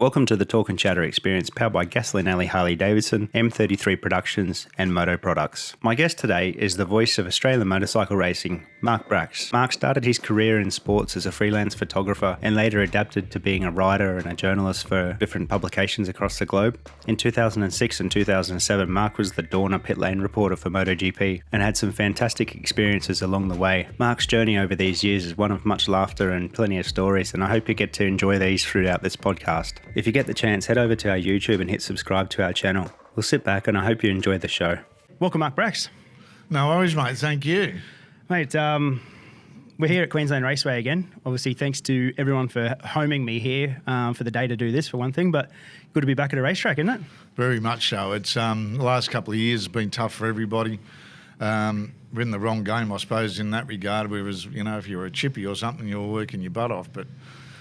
Welcome to the Talk and Chatter experience powered by Gasoline Alley Harley-Davidson, M33 Productions and Moto Products. My guest today is the voice of Australian motorcycle racing, Mark Bracks. Mark started his career in sports as a freelance photographer and later adapted to being a writer and a journalist for different publications across the globe. In 2006 and 2007, Mark was the Dorna pit lane reporter for MotoGP and had some fantastic experiences along the way. Mark's journey over these years is one of much laughter and plenty of stories, and I hope you get to enjoy these throughout this podcast. If you get the chance, head over to our YouTube and hit subscribe to our channel. We'll sit back and I hope you enjoy the show. Welcome, Mark Bracks. No worries, mate. Thank you. Mate, we're here at QLD Raceway again. Obviously, thanks to everyone for homing me here for the day to do this, for one thing, but good to be back at a racetrack, isn't it? Very much so. It's the last couple of years have been tough for everybody. We're in the wrong game, I suppose, in that regard. Whereas, if you were a chippy or something, you were working your butt off. But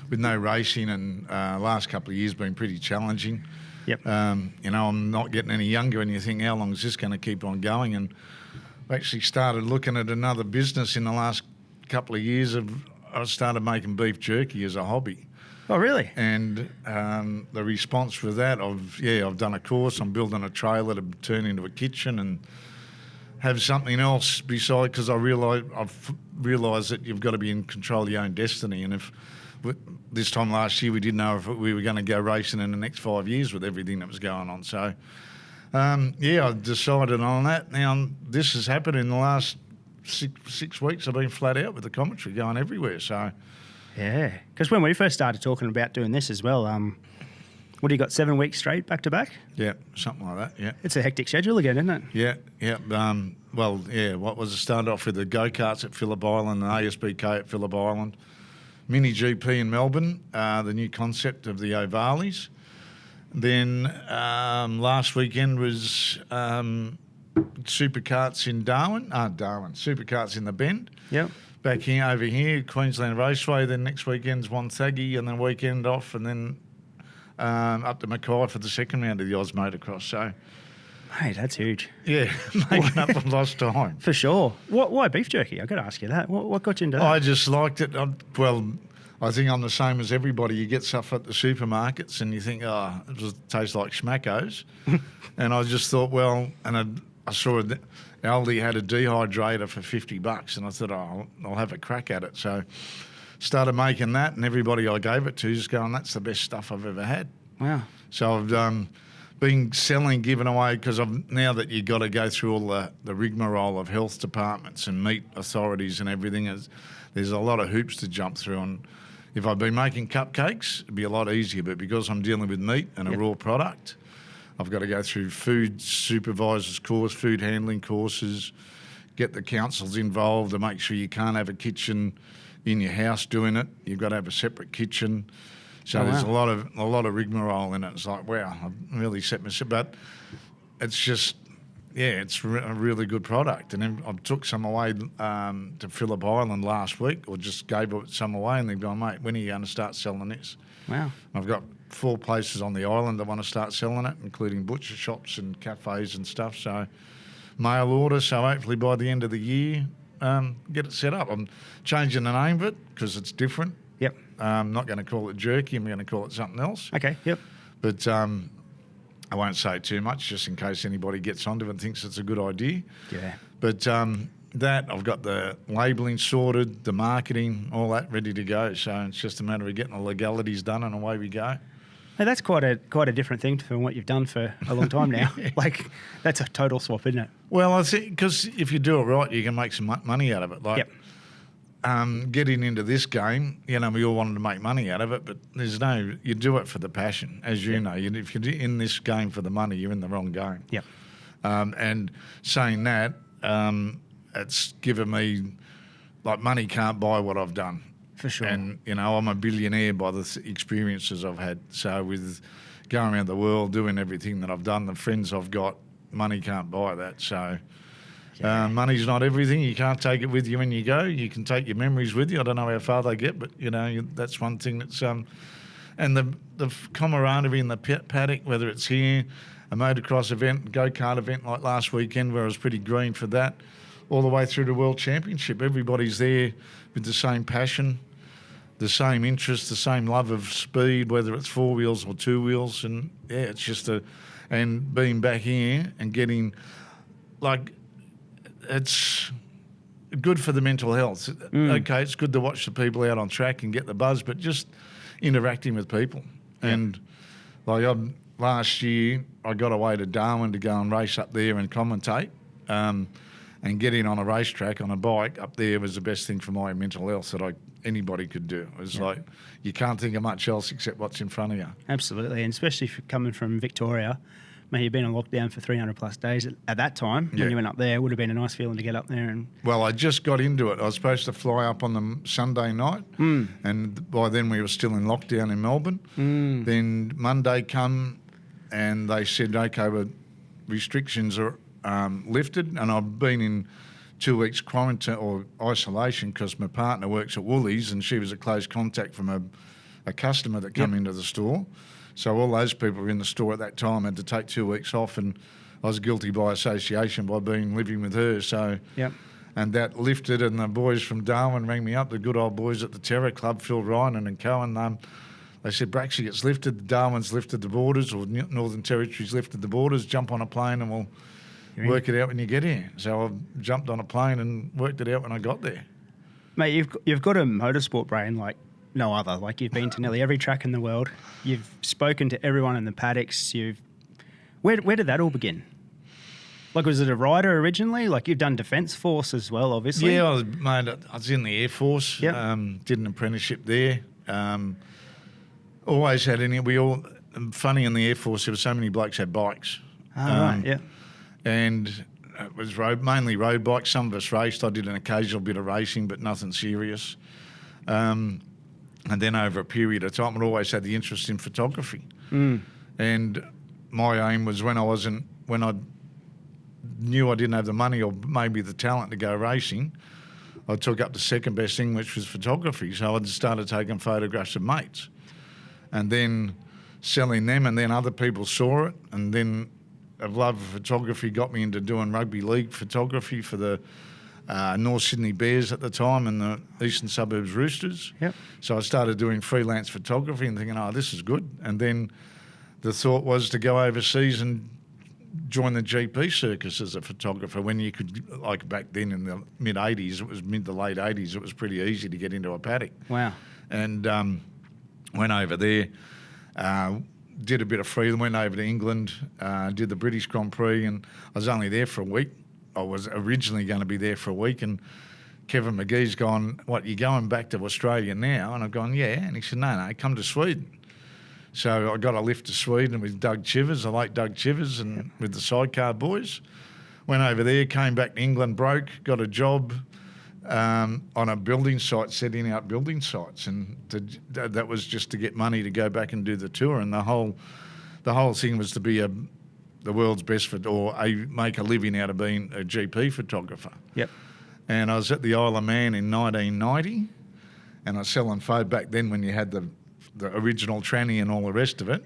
with no racing and last couple of years been pretty challenging. Yep. I'm not getting any younger, and you think, how long is this going to keep on going? And I actually started looking at another business in the last couple of years. I started making beef jerky as a hobby. Oh, really? And the response for that, I've done a course. I'm building a trailer to turn into a kitchen and have something else beside, because I've realised that you've got to be in control of your own destiny. And if this time last year we didn't know if we were going to go racing in the next 5 years with everything that was going on. So, I decided on that. Now, this has happened in the last six weeks. I've been flat out with the commentary going everywhere. So, yeah, because when we first started talking about doing this as well, what do you got, 7 weeks straight back to back? Yeah, something like that, yeah. It's a hectic schedule again, isn't it? Yeah. What was it? Started off with the go-karts at Phillip Island and ASBK at Phillip Island. Mini GP in Melbourne, the new concept of the Ovales. Then last weekend was supercarts in supercarts in the Bend. Yep. Back here, over here, Queensland Raceway. Then next weekend's Wonthaggi, and then weekend off, and then up to Mackay for the second round of the Oz Motocross. So, mate, that's huge. Yeah, making up for lost time. For sure. Why beef jerky? I've got to ask you that. What got you into that? I just liked it. I think I'm the same as everybody. You get stuff at the supermarkets and you think, it tastes like Schmackos. And I just thought, I saw Aldi had a dehydrator for $50, and I thought, I'll have a crack at it. So started making that, and everybody I gave it to is going, that's the best stuff I've ever had. Wow. So I've been selling, giving away, because now that you've got to go through all the rigmarole of health departments and meat authorities and everything, there's a lot of hoops to jump through. And if I'd been making cupcakes, it'd be a lot easier. But because I'm dealing with meat and a raw product, I've got to go through food supervisors course, food handling courses, get the councils involved to make sure you can't have a kitchen in your house doing it. You've got to have a separate kitchen. So there's a lot of rigmarole in it. It's like, wow, I've really set myself. But it's just, it's a really good product. And then I took some away to Phillip Island last week, or just gave some away, and they've gone, mate, when are you going to start selling this? Wow. I've got 4 places on the island that want to start selling it, including butcher shops and cafes and stuff. So mail order. So hopefully by the end of the year, get it set up. I'm changing the name of it because it's different. Yep. I'm not going to call it jerky. I'm going to call it something else. Okay, yep. But I won't say too much, just in case anybody gets onto it and thinks it's a good idea. Yeah. But that, I've got the labelling sorted, the marketing, all that ready to go. So it's just a matter of getting the legalities done, and away we go. Hey, that's quite a different thing from what you've done for a long time now. Like, that's a total swap, isn't it? Well, I think because if you do it right, you can make some money out of it. Like, getting into this game, we all wanted to make money out of it, but you do it for the passion, as you know. If you're in this game for the money, you're in the wrong game. Yep. And saying that, it's given me, like, money can't buy what I've done. For sure. And, I'm a billionaire by the experiences I've had. So with going around the world, doing everything that I've done, the friends I've got, money can't buy that. So money's not everything. You can't take it with you when you go. You can take your memories with you. I don't know how far they get, but, that's one thing that's... and the camaraderie in the paddock, whether it's here, a motocross event, go-kart event like last weekend where I was pretty green for that, all the way through to World Championship. Everybody's there with the same passion. the same interest, the same love of speed, whether it's 4 wheels or 2 wheels. And yeah, it's just and being back here and getting, like, it's good for the mental health. Okay, it's good to watch the people out on track and get the buzz, but just interacting with people. Yep. And like last year, I got away to Darwin to go and race up there and commentate. And getting on a racetrack on a bike up there was the best thing for my mental health that anybody could do. It was like you can't think of much else except what's in front of you. Absolutely, and especially if you're coming from Victoria. Mate, you've been in lockdown for 300 plus days. At that time, when you went up there, it would have been a nice feeling to get up there. And well, I just got into it. I was supposed to fly up on the Sunday night, and by then we were still in lockdown in Melbourne. Then Monday come, and they said, okay, well, restrictions are lifted, and I've been in 2 weeks quarantine or isolation because my partner works at Woolies, and she was a close contact from a customer that came into the store. So all those people were in the store at that time, had to take 2 weeks off, and I was guilty by association by living with her. So, and that lifted, and the boys from Darwin rang me up, the good old boys at the Terror Club, Phil Ryan and Cohen. They said, Bracksy, it's lifted, Darwin's lifted the borders, or Northern Territory's lifted the borders, jump on a plane and we'll work it out when you get here. So I jumped on a plane and worked it out when I got there. Mate, you've got a motorsport brain like no other. Like, you've been to nearly every track in the world. You've spoken to everyone in the paddocks. Where did that all begin? Like, was it a rider originally? Like, you've done Defence Force as well, obviously. Yeah, I was in the Air Force. Did an apprenticeship there. Always had funny in the Air Force, there were so many blokes had bikes. And it was mainly road bikes. Some of us raced. I did an occasional bit of racing, but nothing serious. And then over a period of time, I always had the interest in photography. And my aim was when I knew I didn't have the money or maybe the talent to go racing, I took up the second best thing, which was photography. So I started taking photographs of mates and then selling them, and then other people saw it, and then a love of photography got me into doing rugby league photography for the North Sydney Bears at the time and the Eastern Suburbs Roosters. So I started doing freelance photography and thinking, oh, this is good. And then the thought was to go overseas and join the GP circus as a photographer when you could, like back then in the mid-80s, it was mid to late 80s, it was pretty easy to get into a paddock. Wow. And went over there, did a bit of freelance, went over to England, did the British Grand Prix, and I was only there for a week. I was originally going to be there for a week, and Kevin McGee's gone, what, you going back to Australia now? And I've gone, yeah. And he said, no, come to Sweden. So I got a lift to Sweden with Doug Chivers, I like Doug Chivers, and with the Sidecar boys. Went over there, came back to England, broke, got a job on a building site, setting out building sites. And that was just to get money to go back and do the tour. And the whole thing was to be the world's best make a living out of being a GP photographer. And I was at the Isle of Man in 1990, and I was selling photos back then when you had the original tranny and all the rest of it.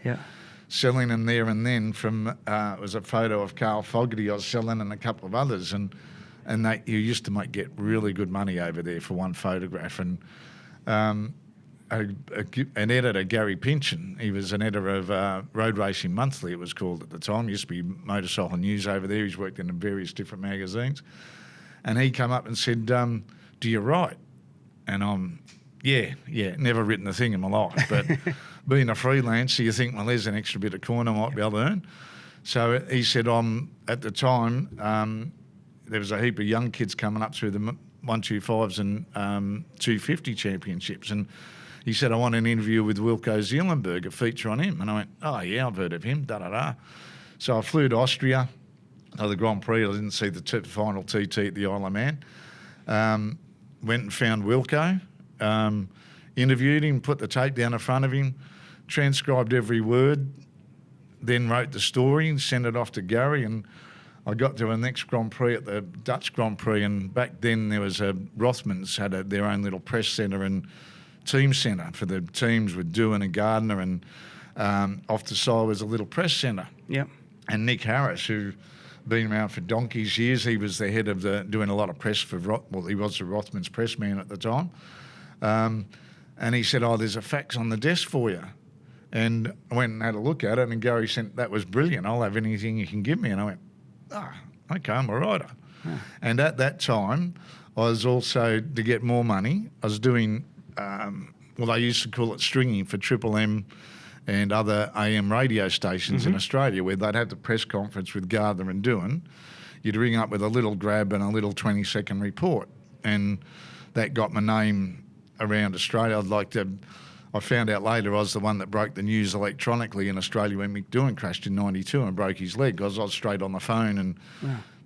Selling them there and then from, it was a photo of Carl Fogarty I was selling and a couple of others. And you used to get really good money over there for one photograph. And an editor, Gary Pynchon, he was an editor of Road Racing Monthly, it was called at the time. It used to be Motorcycle News over there. He's worked in various different magazines. And he came up and said, do you write? And I'm, yeah, never written a thing in my life. But being a freelancer, you think, well, there's an extra bit of coin I might be able to earn. So he said, at the time, there was a heap of young kids coming up through the 125s and 250 championships. And he said, I want an interview with Wilco Zeelenberg, a feature on him. And I went, oh, yeah, I've heard of him, da-da-da. So I flew to Austria, the Grand Prix. I didn't see the final TT at the Isle of Man. Went and found Wilco, interviewed him, put the tape down in front of him, transcribed every word, then wrote the story and sent it off to Gary. And I got to the next Grand Prix at the Dutch Grand Prix, and back then there was Rothmans had their own little press centre and team centre for the teams with Doohan and Gardner, and off the side was a little press centre. And Nick Harris, who been around for donkey's years, he was the head of doing a lot of press for, he was the Rothmans press man at the time. And he said, oh, there's a fax on the desk for you. And I went and had a look at it, and Gary sent, that was brilliant. I'll have anything you can give me. And I went, okay, I'm a writer. Huh. And at that time, I was also, to get more money, I was doing, they used to call it stringing for Triple M and other AM radio stations in Australia, where they'd have the press conference with Gardner and Doohan. You'd ring up with a little grab and a little 20-second report. And that got my name around Australia. I found out later I was the one that broke the news electronically in Australia when Mick Doohan crashed in 92 and broke his leg, because I was straight on the phone, and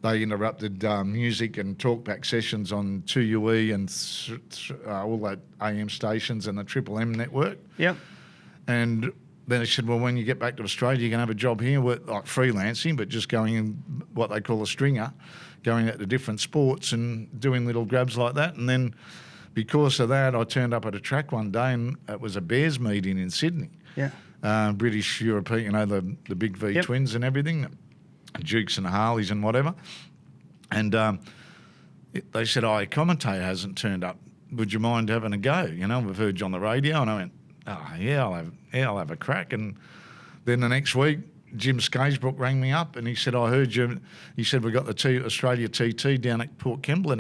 they interrupted music and talkback sessions on 2UE and all that AM stations and the Triple M network. Yep. And then they said, well, when you get back to Australia, you can have a job here, like freelancing, but just going in what they call a stringer, going out to different sports and doing little grabs like that. And then because of that, I turned up at a track one day, and it was a Bears meeting in Sydney. Yeah. British, European, the big V twins and everything, Dukes and Harleys and whatever. And they said, a commentator hasn't turned up. Would you mind having a go? We've heard you on the radio. And I went, I'll have a crack. And then the next week, Jim Skaysbrook rang me up, and he said, I heard you. He said, we've got the Australia TT down at Port Kembla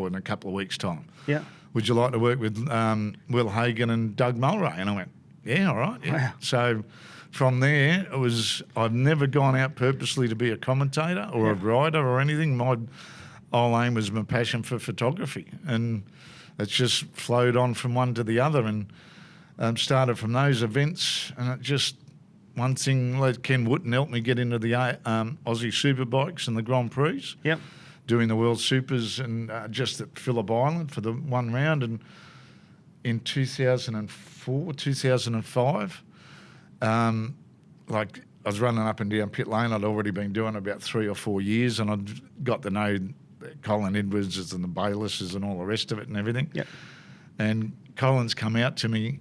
in a couple of weeks' time. Yeah. Would you like to work with Will Hagan and Doug Mulray? And I went, yeah, all right. Yeah. Wow. So from there, I've never gone out purposely to be a commentator or a writer or anything. My whole aim was my passion for photography, and it's just flowed on from one to the other, and started from those events. And it just, one thing, like Ken Wooten helped me get into the Aussie Superbikes and the Grand Prix. Yep. Doing the World Supers and just at Phillip Island for the one round. And in 2004, 2005, I was running up and down pit lane. I'd already been doing about 3 or 4 years, and I'd got to know Colin Edwards and the Baylesses and all the rest of it and everything. Yep. And Colin's come out to me,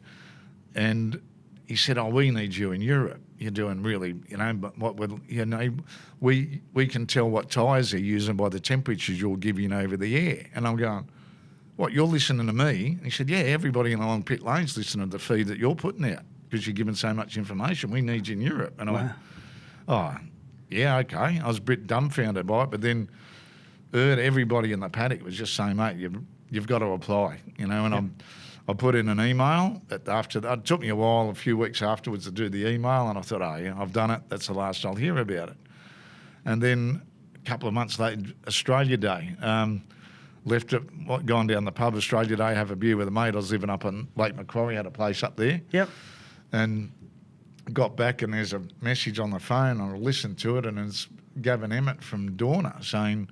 and he said, we need you in Europe. You're doing really, but we can tell what tyres they're using by the temperatures you're giving over the air. And I'm going, what, you're listening to me? And he said, yeah, everybody in the long pit lane's listening to the feed that you're putting out, because you're giving so much information. We need you in Europe. And I went, yeah, okay. I was a bit dumbfounded by it, but then heard everybody in the paddock was just saying, mate, you've got to apply, and I put in an email. After that, it took me a few weeks afterwards to do the email, and I thought, I've done it. That's the last I'll hear about it. And then a couple of months later, Australia Day, gone down the pub, Australia Day, have a beer with a mate. I was living up in Lake Macquarie, had a place up there. Yep. And got back, and there's a message on the phone. I listened to it, and it's Gavin Emmett from Dorna saying,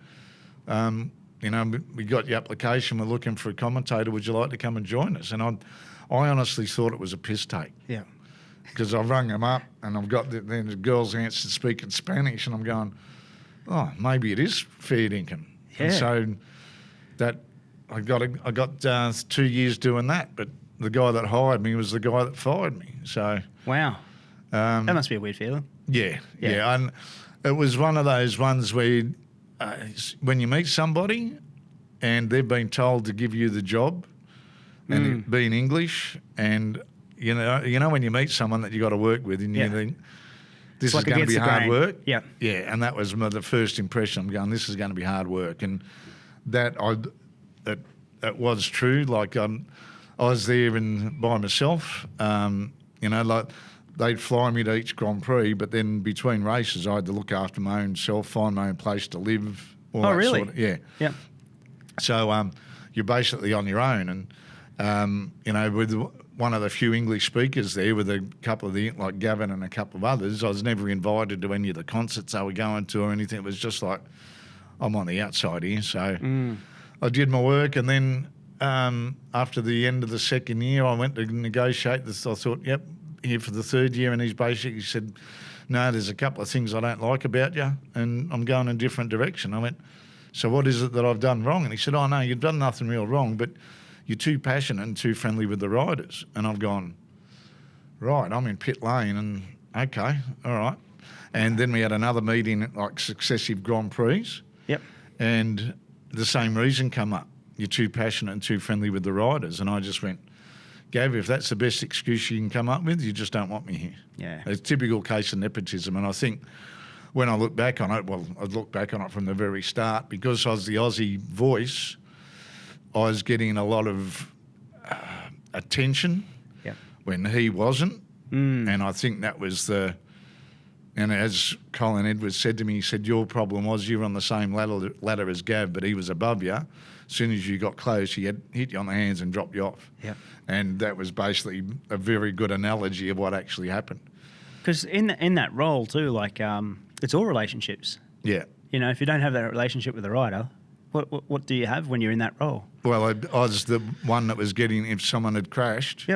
we got your application. We're looking for a commentator. Would you like to come and join us? And I honestly thought it was a piss take. Yeah. Because I've rung them up, and I've got then the girls answered speaking Spanish, and I'm going, maybe it is fair dinkum. Yeah. And so that I got 2 years doing that, but the guy that hired me was the guy that fired me. So wow, that must be a weird feeling. Yeah. And it was one of those ones where, when you meet somebody and they've been told to give you the job and it being English, and you know when you meet someone that you got to work with, and you think this is going to be hard work. Yeah, and that was the first impression. I'm going, this is going to be hard work, and that was true. Like I was there by myself. They'd fly me to each Grand Prix, but then between races, I had to look after my own self, find my own place to live. All that really? Sort of, yeah. Yeah. So you're basically on your own, and with one of the few English speakers there, with a couple of like Gavin and a couple of others, I was never invited to any of the concerts they were going to or anything. It was just like, I'm on the outside here. So I did my work, and then after the end of the second year, I went to negotiate this. I thought, yep, here for the third year, and he's basically said, no, there's a couple of things I don't like about you, and I'm going in a different direction. I went, so what is it that I've done wrong? And he said, no, you've done nothing real wrong, but you're too passionate and too friendly with the riders. And I've gone, right, I'm in pit lane, and okay, all right. And then we had another meeting at like successive Grand Prix. Yep. And the same reason come up. You're too passionate and too friendly with the riders. And I just went, Gav, if that's the best excuse you can come up with, you just don't want me here. Yeah. It's a typical case of nepotism. And I think when I look back on it, well, I look back on it from the very start, because I was the Aussie voice, I was getting a lot of attention when he wasn't. And I think that was and as Colin Edwards said to me, he said, your problem was you were on the same ladder as Gav, but he was above you. As soon as you got close, he had hit you on the hands and dropped you off. Yep. And that was basically a very good analogy of what actually happened. Because in that role too, like it's all relationships. Yeah. You know, if you don't have that relationship with the rider, what do you have when you're in that role? Well, I was the one that was getting, if someone had crashed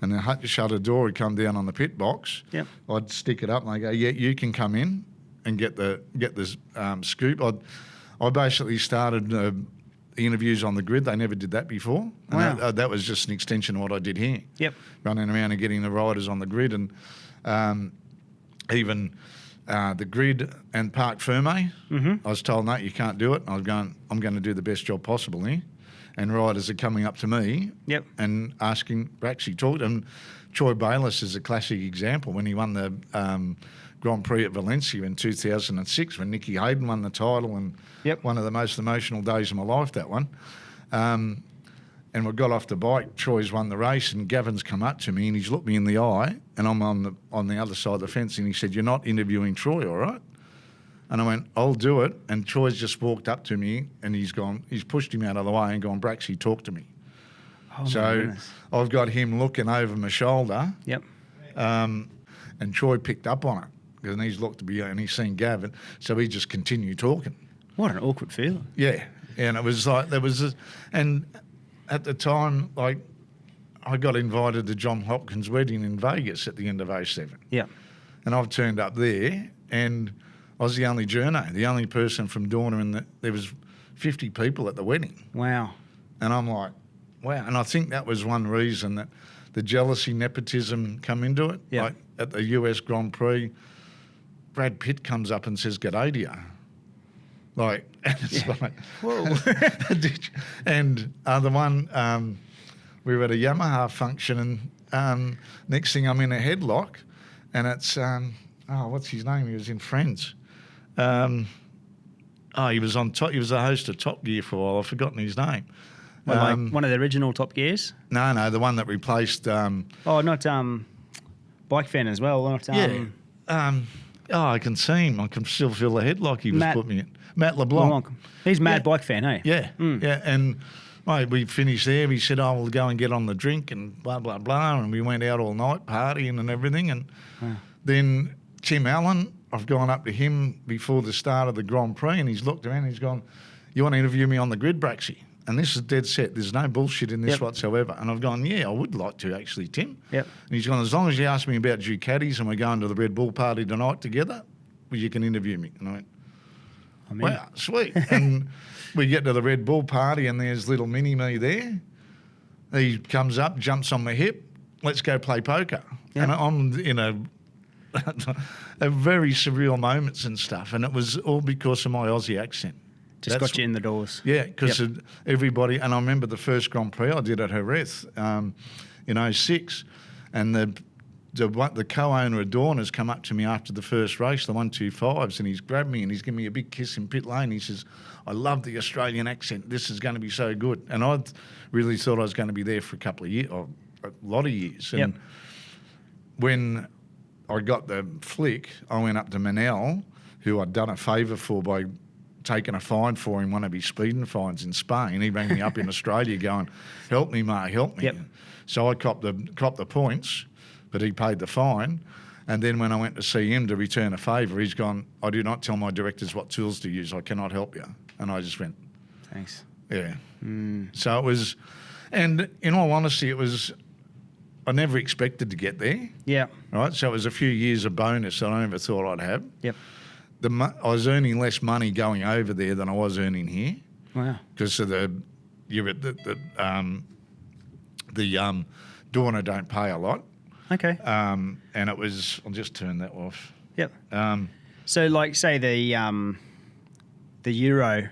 and the shutter door would come down on the pit box, I'd stick it up and I go, yeah, you can come in and get the scoop. I basically started interviews on the grid. They never did that before. And Wow. that was just an extension of what I did here. Yep. Running around and getting the riders on the grid, and even the grid and Parc Ferme. I was told, no, you can't do it. I was going, I'm going to do the best job possible here. And riders are coming up to me and asking Bracksy talk. And Troy Bayliss is a classic example when he won the Grand Prix at Valencia in 2006 when Nicky Hayden won the title, and one of the most emotional days of my life, that one. And we got off the bike, Troy's won the race, and Gavin's come up to me and he's looked me in the eye, and I'm on the other side of the fence, and he said, you're not interviewing Troy, all right? And I went, I'll do it. And Troy's just walked up to me and he's pushed him out of the way and gone, Bracksy, talk to me. Oh, so I've got him looking over my shoulder. And Troy picked up on it, and he's looked at me and he's seen Gavin. So he just continued talking. What an awkward feeling. Yeah. And it was like, and at the time, like, I got invited to John Hopkins' wedding in Vegas at the end of 07. Yeah. And I've turned up there, and I was the only journo, the only person from Dorna, and there was 50 people at the wedding. Wow. And I'm like, wow. And I think that was one reason that the jealousy, nepotism come into it. Yeah. Like at the US Grand Prix, Brad Pitt comes up and says, g'day to you. Like, and it's like, whoa. And the one, we were at a Yamaha function, and next thing I'm in a headlock, and it's, what's his name? He was in Friends. He was on top. He was the host of Top Gear for a while. I've forgotten his name. Like one of the original Top Gears? No, the one that replaced. Not Bike Fan as well. Not, I can see him. I can still feel the headlock he was putting me in. Matt LeBlanc. He's mad Bike Fan, hey? Yeah, yeah. And we finished there. He said, we'll go and get on the drink and blah, blah, blah. And we went out all night partying and everything. And then Tim Allen, I've gone up to him before the start of the Grand Prix, and he's looked around and he's gone, you want to interview me on the grid, Bracksy? And this is dead set. There's no bullshit in this whatsoever. And I've gone, yeah, I would like to actually, Tim. Yep. And he's gone, as long as you ask me about Ducatis and we're going to the Red Bull party tonight together, well, you can interview me. And I went, wow, sweet. And we get to the Red Bull party and there's little mini-me there. He comes up, jumps on my hip, let's go play poker. Yep. And I'm in a very surreal moments and stuff. And it was all because of my Aussie accent. Just got you in the doors. Yeah, because everybody, and I remember the first Grand Prix I did at Jerez in 06, and the co-owner of Dorna has come up to me after the first race, the 125s, and he's grabbed me and he's given me a big kiss in pit lane. He says, I love the Australian accent. This is going to be so good. And I really thought I was going to be there for a couple of years, or a lot of years. And when I got the flick, I went up to Manel, who I'd done a favour for by taking a fine for him, one of his speeding fines in Spain. He rang me up in Australia going, help me, mate, help me. Yep. So I copped the points, but he paid the fine. And then when I went to see him to return a favour, he's gone, I do not tell my directors what tools to use. I cannot help you. And I just went, thanks. Yeah. So it was, and in all honesty, I never expected to get there. Yeah. Right. So it was a few years of bonus that I never thought I'd have. Yep. I was earning less money going over there than I was earning here. Wow. Because of the Dorna don't pay a lot. Okay. And it was, I'll just turn that off. Yep. So like say the Euro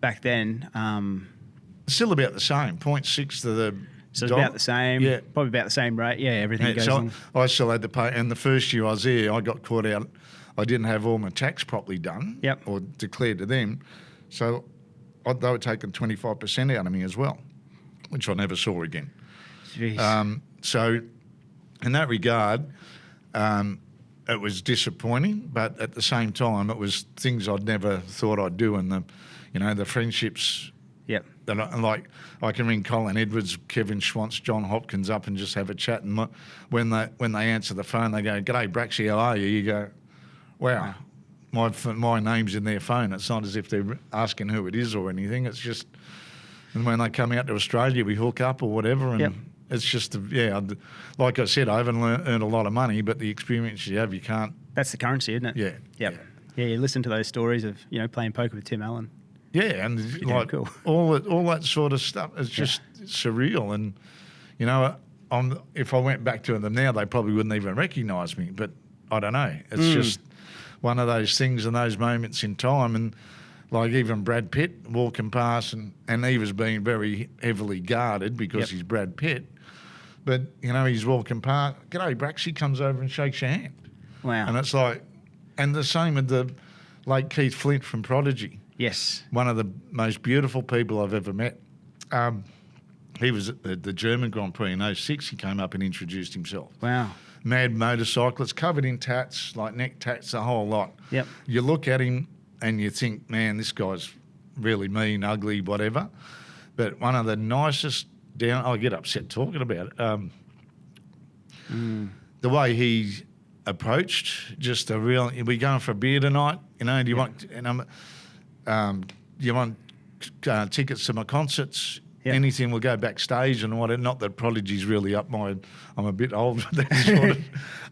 back then. Still about the same, 0.6 to the So it's about the same. Yeah. Probably about the same rate. Yeah, everything goes so on. I still had to pay. And the first year I was there, I got caught out. I didn't have all my tax properly done or declared to them. So they were taking 25% out of me as well, which I never saw again. Jeez. So in that regard, it was disappointing, but at the same time, it was things I'd never thought I'd do. And the friendships. Yep. I can ring Colin Edwards, Kevin Schwantz, John Hopkins up and just have a chat. And when they answer the phone, they go, "G'day, Bracksy, how are you?" You go, "Wow, my name's in their phone." It's not as if they're asking who it is or anything. It's just, and when they come out to Australia, we hook up or whatever. And it's just, like I said, I haven't earned a lot of money, but the experience you have, you can't. That's the currency, isn't it? Yeah. Yep. Yeah, you listen to those stories of, playing poker with Tim Allen. Yeah, and cool. all that sort of stuff is just surreal. And if I went back to them now, they probably wouldn't even recognise me. But I don't know. It's just one of those things and those moments in time. And like even Brad Pitt walking past, and he was being very heavily guarded because he's Brad Pitt. But he's walking past. "G'day, Bracksy," comes over and shakes your hand. Wow. And it's like, and the same with the late Keith Flint from Prodigy. Yes. One of the most beautiful people I've ever met. He was at the German Grand Prix in 06. He came up and introduced himself. Wow. Mad motorcyclist, covered in tats, like neck tats, the whole lot. Yep. You look at him and you think, man, this guy's really mean, ugly, whatever. But one of the nicest I get upset talking about it. The way he approached, just a real, "Are we going for a beer tonight? Do you want... you want tickets to my concerts? Anything will go backstage and what. Not that Prodigy's really up I'm a bit old for that sort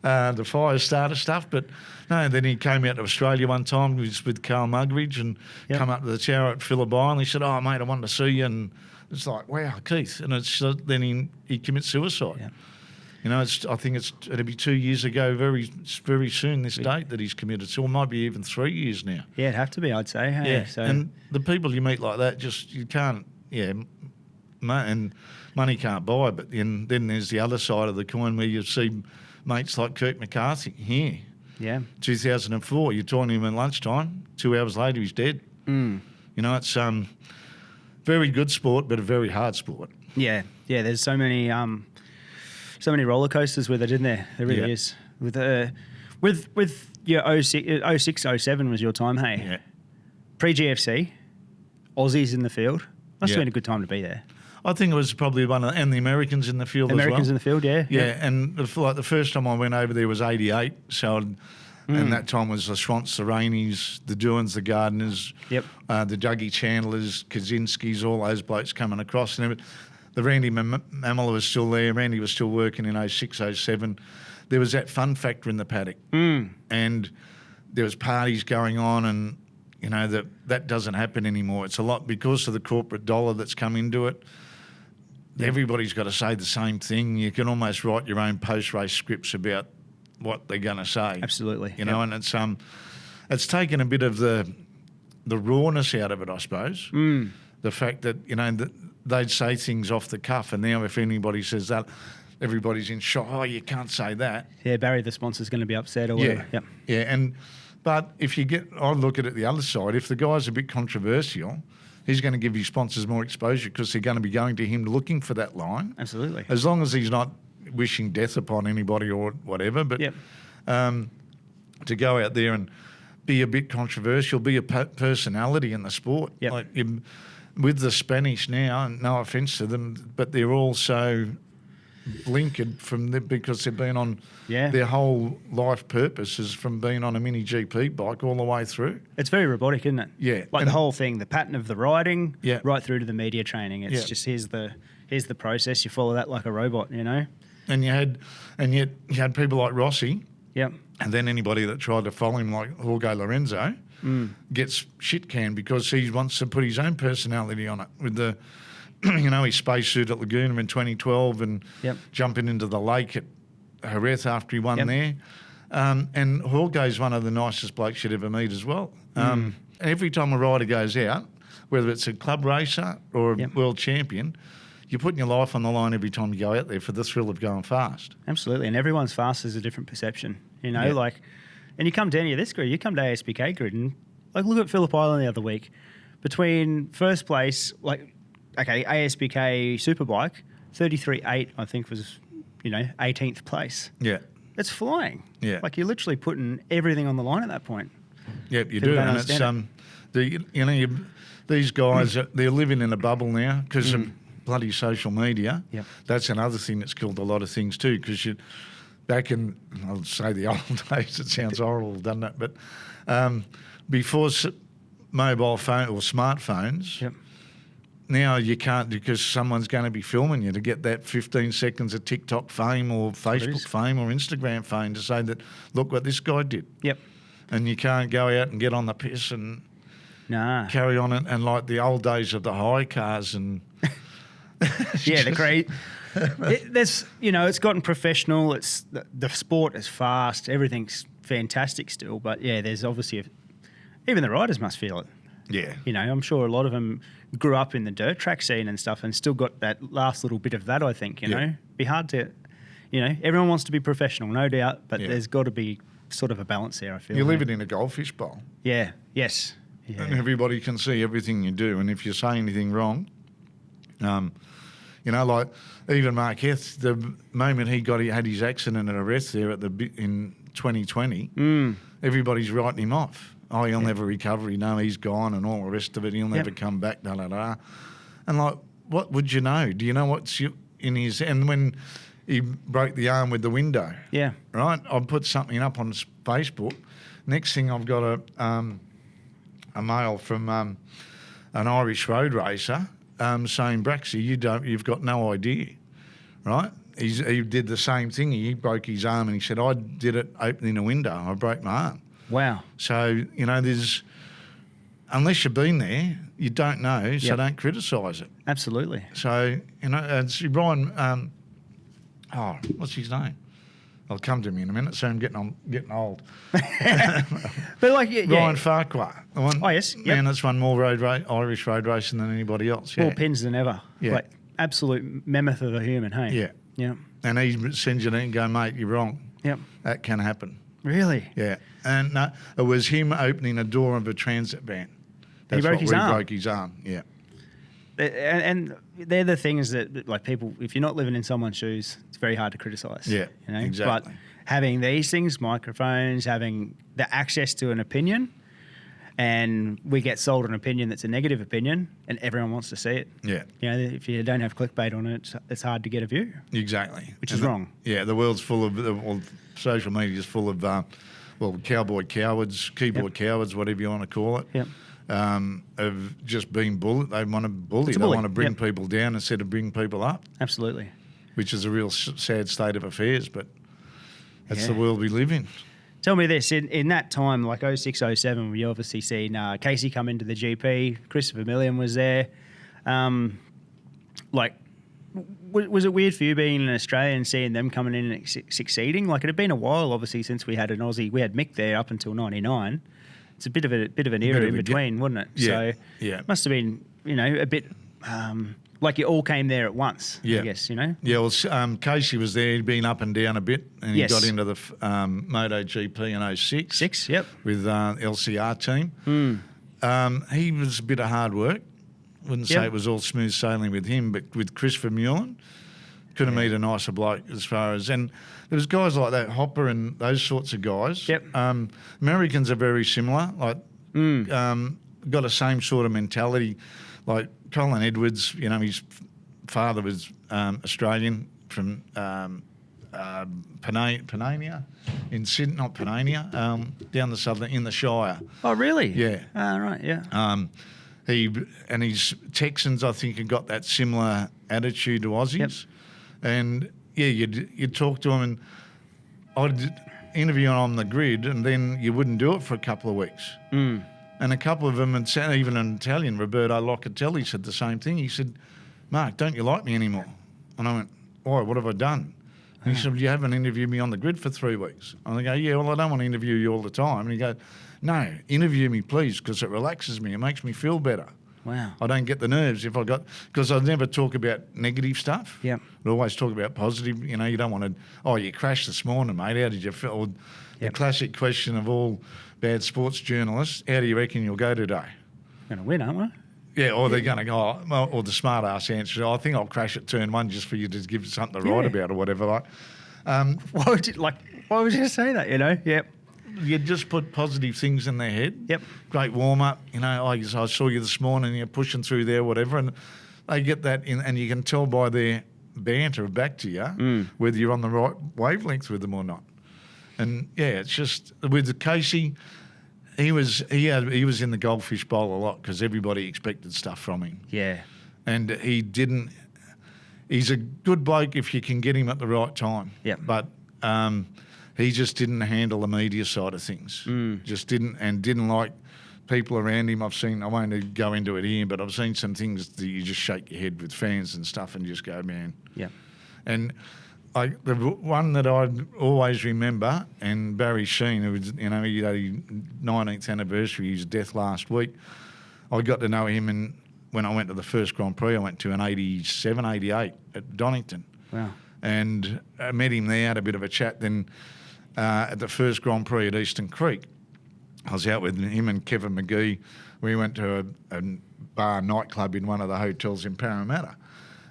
of the fire starter stuff. But no, then he came out to Australia one time. He was with Carl Muggeridge and come up to the tower at Phillip Island. He said, "Oh, mate, I wanted to see you." And it's like, wow, Keith. And it's then he commits suicide. Yeah. I think it'll be 2 years ago very, very soon, this date, that he's committed. So it might be even 3 years now. Yeah, it'd have to be, I'd say. Hey? Yeah, so. And the people you meet like that, just, you can't, and money can't buy. But then there's the other side of the coin where you see mates like Kirk McCarthy here. Yeah. 2004, you're talking to him at lunchtime, 2 hours later he's dead. It's very good sport, but a very hard sport. Yeah, there's so many roller coasters with it, isn't there? There really is. With your 06, 07 was your time, hey? Yeah. Pre-GFC, Aussies in the field. Must have been a good time to be there. I think it was probably and the Americans in the field Americans as well. in the field, yeah. Yeah, and the first time I went over there was 88, so... And that time was the Schwantz, the Rainies, the Doohans, the Gardeners, the Dougie Chandlers, Kaczynskis, all those blokes coming across. And the Randy Mamela was still there. Randy was still working in 06, 07. There was that fun factor in the paddock. And there was parties going on, and, that doesn't happen anymore. It's a lot because of the corporate dollar that's come into it. Everybody's got to say the same thing. You can almost write your own post-race scripts about what they're going to say. Absolutely. And it's taken a bit of the rawness out of it, I suppose. The fact that, they'd say things off the cuff, and now if anybody says that, everybody's in shock. "Oh, you can't say that." Yeah, Barry, the sponsor's going to be upset or whatever. But if I look at it the other side, if the guy's a bit controversial, he's going to give his sponsors more exposure because they're going to be going to him looking for that line. Absolutely. As long as he's not wishing death upon anybody or whatever, but to go out there and be a bit controversial, be a personality in the sport. Like with the Spanish now, and no offence to them, but they're all so blinkered because they've been on their whole life purpose is from being on a mini GP bike all the way through. It's very robotic, isn't it? Yeah. Like the whole thing, the pattern of the riding, right through to the media training. It's just here's the process. You follow that like a robot, And yet you had people like Rossi. Yep. And then anybody that tried to follow him, like Jorge Lorenzo, gets shit canned because he wants to put his own personality on it with the, his spacesuit at Laguna in 2012 and jumping into the lake at Jerez after he won there. And Jorge's one of the nicest blokes you'd ever meet as well. Every time a rider goes out, whether it's a club racer or a world champion, you're putting your life on the line every time you go out there for the thrill of going fast. Absolutely, and everyone's fast is a different perception. You know, Yeah. like, and you come down to this grid, you come to ASBK grid, and like look at Phillip Island the other week. Between first place, like, okay, ASBK Superbike, 33.8, I think was, 18th place. Yeah. It's flying. Yeah. Like, you're literally putting everything on the line at that point. Yep, you People do, don't and it's understand these guys they're living in a bubble now because of bloody social media. Yep. That's another thing that's killed a lot of things too. Because back in, I'll say the old days, it sounds horrible, doesn't it? But before mobile phone or smartphones. Yep. Now you can't, because someone's going to be filming you to get that 15 seconds of TikTok fame or Facebook fame or Instagram fame to say that, look what this guy did. Yep. And you can't go out and get on the piss and Nah. carry on and like the old days of the high cars and... Yeah, the great. It's gotten professional. It's the sport is fast. Everything's fantastic still. But yeah, there's obviously even the riders must feel it. Yeah. I'm sure a lot of them grew up in the dirt track scene and stuff and still got that last little bit of that, I think, Be hard to, everyone wants to be professional, no doubt, but there's got to be sort of a balance there, I feel. You're living in a goldfish bowl. Yeah, yes. Yeah. And everybody can see everything you do. And if you say anything wrong, like even Mark Heth, the moment he had his accident at arrest there in 2020, everybody's writing him off. Oh, he'll never recover. He's gone and all the rest of it. He'll never come back, da-da-da. And, like, what would you know? Do you know what's in his... And when he broke the arm with the window, right, I put something up on Facebook. Next thing I've got a mail from an Irish road racer saying, Bracksy, you've got no idea, right? He did the same thing. He broke his arm and he said, I did it opening a window. I broke my arm. Wow. So, there's, unless you've been there, you don't know, so don't criticise it. Absolutely. So, it's Ryan, what's his name? I'll come to me in a minute, so I'm getting old. But Ryan Farquhar. The one, oh, yes. Man, that's won more Irish road racing than anybody else. More pins than ever. Yeah. Like, absolute mammoth of a human, hey? Yeah. Yeah. And he sends you in and go, mate, you're wrong. Yep. That can happen. Really? Yeah. And no, it was him opening a door of a transit van. He broke his arm? Broke his arm, yeah. And they're the things that, like, people, if you're not living in someone's shoes, it's very hard to criticise. Yeah, exactly. But having these things, microphones, having the access to an opinion, and we get sold an opinion that's a negative opinion, and everyone wants to see it. Yeah. If you don't have clickbait on it, it's hard to get a view. Exactly. Which is wrong. Yeah, the world's full of, social media is full of, cowboy cowards, keyboard cowards, whatever you want to call it. Yep. Of just being bullied. They want to bully. It's a They bully. want to bring people down instead of bring people up. Absolutely. Which is a real sad state of affairs, but that's the world we live in. Tell me this, in that time, like 06, 07, we obviously seen Casey come into the GP, Christopher Millian was there. Was it weird for you being an Australian, seeing them coming in and succeeding? Like, it had been a while, obviously, since we had an Aussie. We had Mick there up until 99. It's a bit of an era in between, wasn't it? Yeah, So it must have been, a bit like you all came there at once, I guess, Yeah, well, Casey was there. He'd been up and down a bit, and he got into the Moto GP in 06. With LCR team. He was a bit of hard work. Wouldn't say it was all smooth sailing with him, but with Christopher Mullen, couldn't meet a nicer bloke as far as... And there was guys like that, Hopper and those sorts of guys. Americans are very similar, like got the same sort of mentality. Like Colin Edwards, his father was Australian from Penania in Sydney, not Penania, down the southern, in the Shire. Oh, really? Yeah. Right, yeah. He and his Texans, I think, have got that similar attitude to Aussies. And you'd talk to him, and I'd interview him on the grid, and then you wouldn't do it for a couple of weeks. And a couple of them, and even an Italian, Roberto Locatelli, said the same thing. He said, Mark, don't you like me anymore? And I went, why, what have I done? And he said, well, you haven't interviewed me on the grid for 3 weeks. And I go, yeah, well, I don't want to interview you all the time. And he goes, no, interview me, please, because it relaxes me. It makes me feel better. Wow. I don't get the nerves because I never talk about negative stuff. Yep. I always talk about positive. You know, you don't want to, oh, you crashed this morning, mate. How did you feel? Or the classic question of all bad sports journalists, how do you reckon you'll go today? Going to win, aren't we? Yeah, or they're going to go, well, or the smart ass answer, I think I'll crash at turn one just for you to give something to write about or whatever. Like, why would you say that? You know? Yep. You just put positive things in their head. Yep. Great warm up. You know, I saw you this morning. You're pushing through there, whatever, and they get that in, and you can tell by their banter back to you whether you're on the right wavelength with them or not. And yeah, it's just with Casey. He was in the goldfish bowl a lot because everybody expected stuff from him. Yeah. And he didn't. He's a good bloke if you can get him at the right time. Yeah. But he just didn't handle the media side of things. Just didn't like people around him. I won't go into it here, but I've seen some things that you just shake your head with fans and stuff and just go, man. Yeah. And the one that I always remember, and Barry Sheen, who was, you know, he had his 19th anniversary, his death last week. I got to know him, and when I went to the first Grand Prix, I went to an 87, 88 at Donington. Wow. And I met him there, had a bit of a chat. Then at the first Grand Prix at Eastern Creek, I was out with him and Kevin McGee. We went to a bar nightclub in one of the hotels in Parramatta.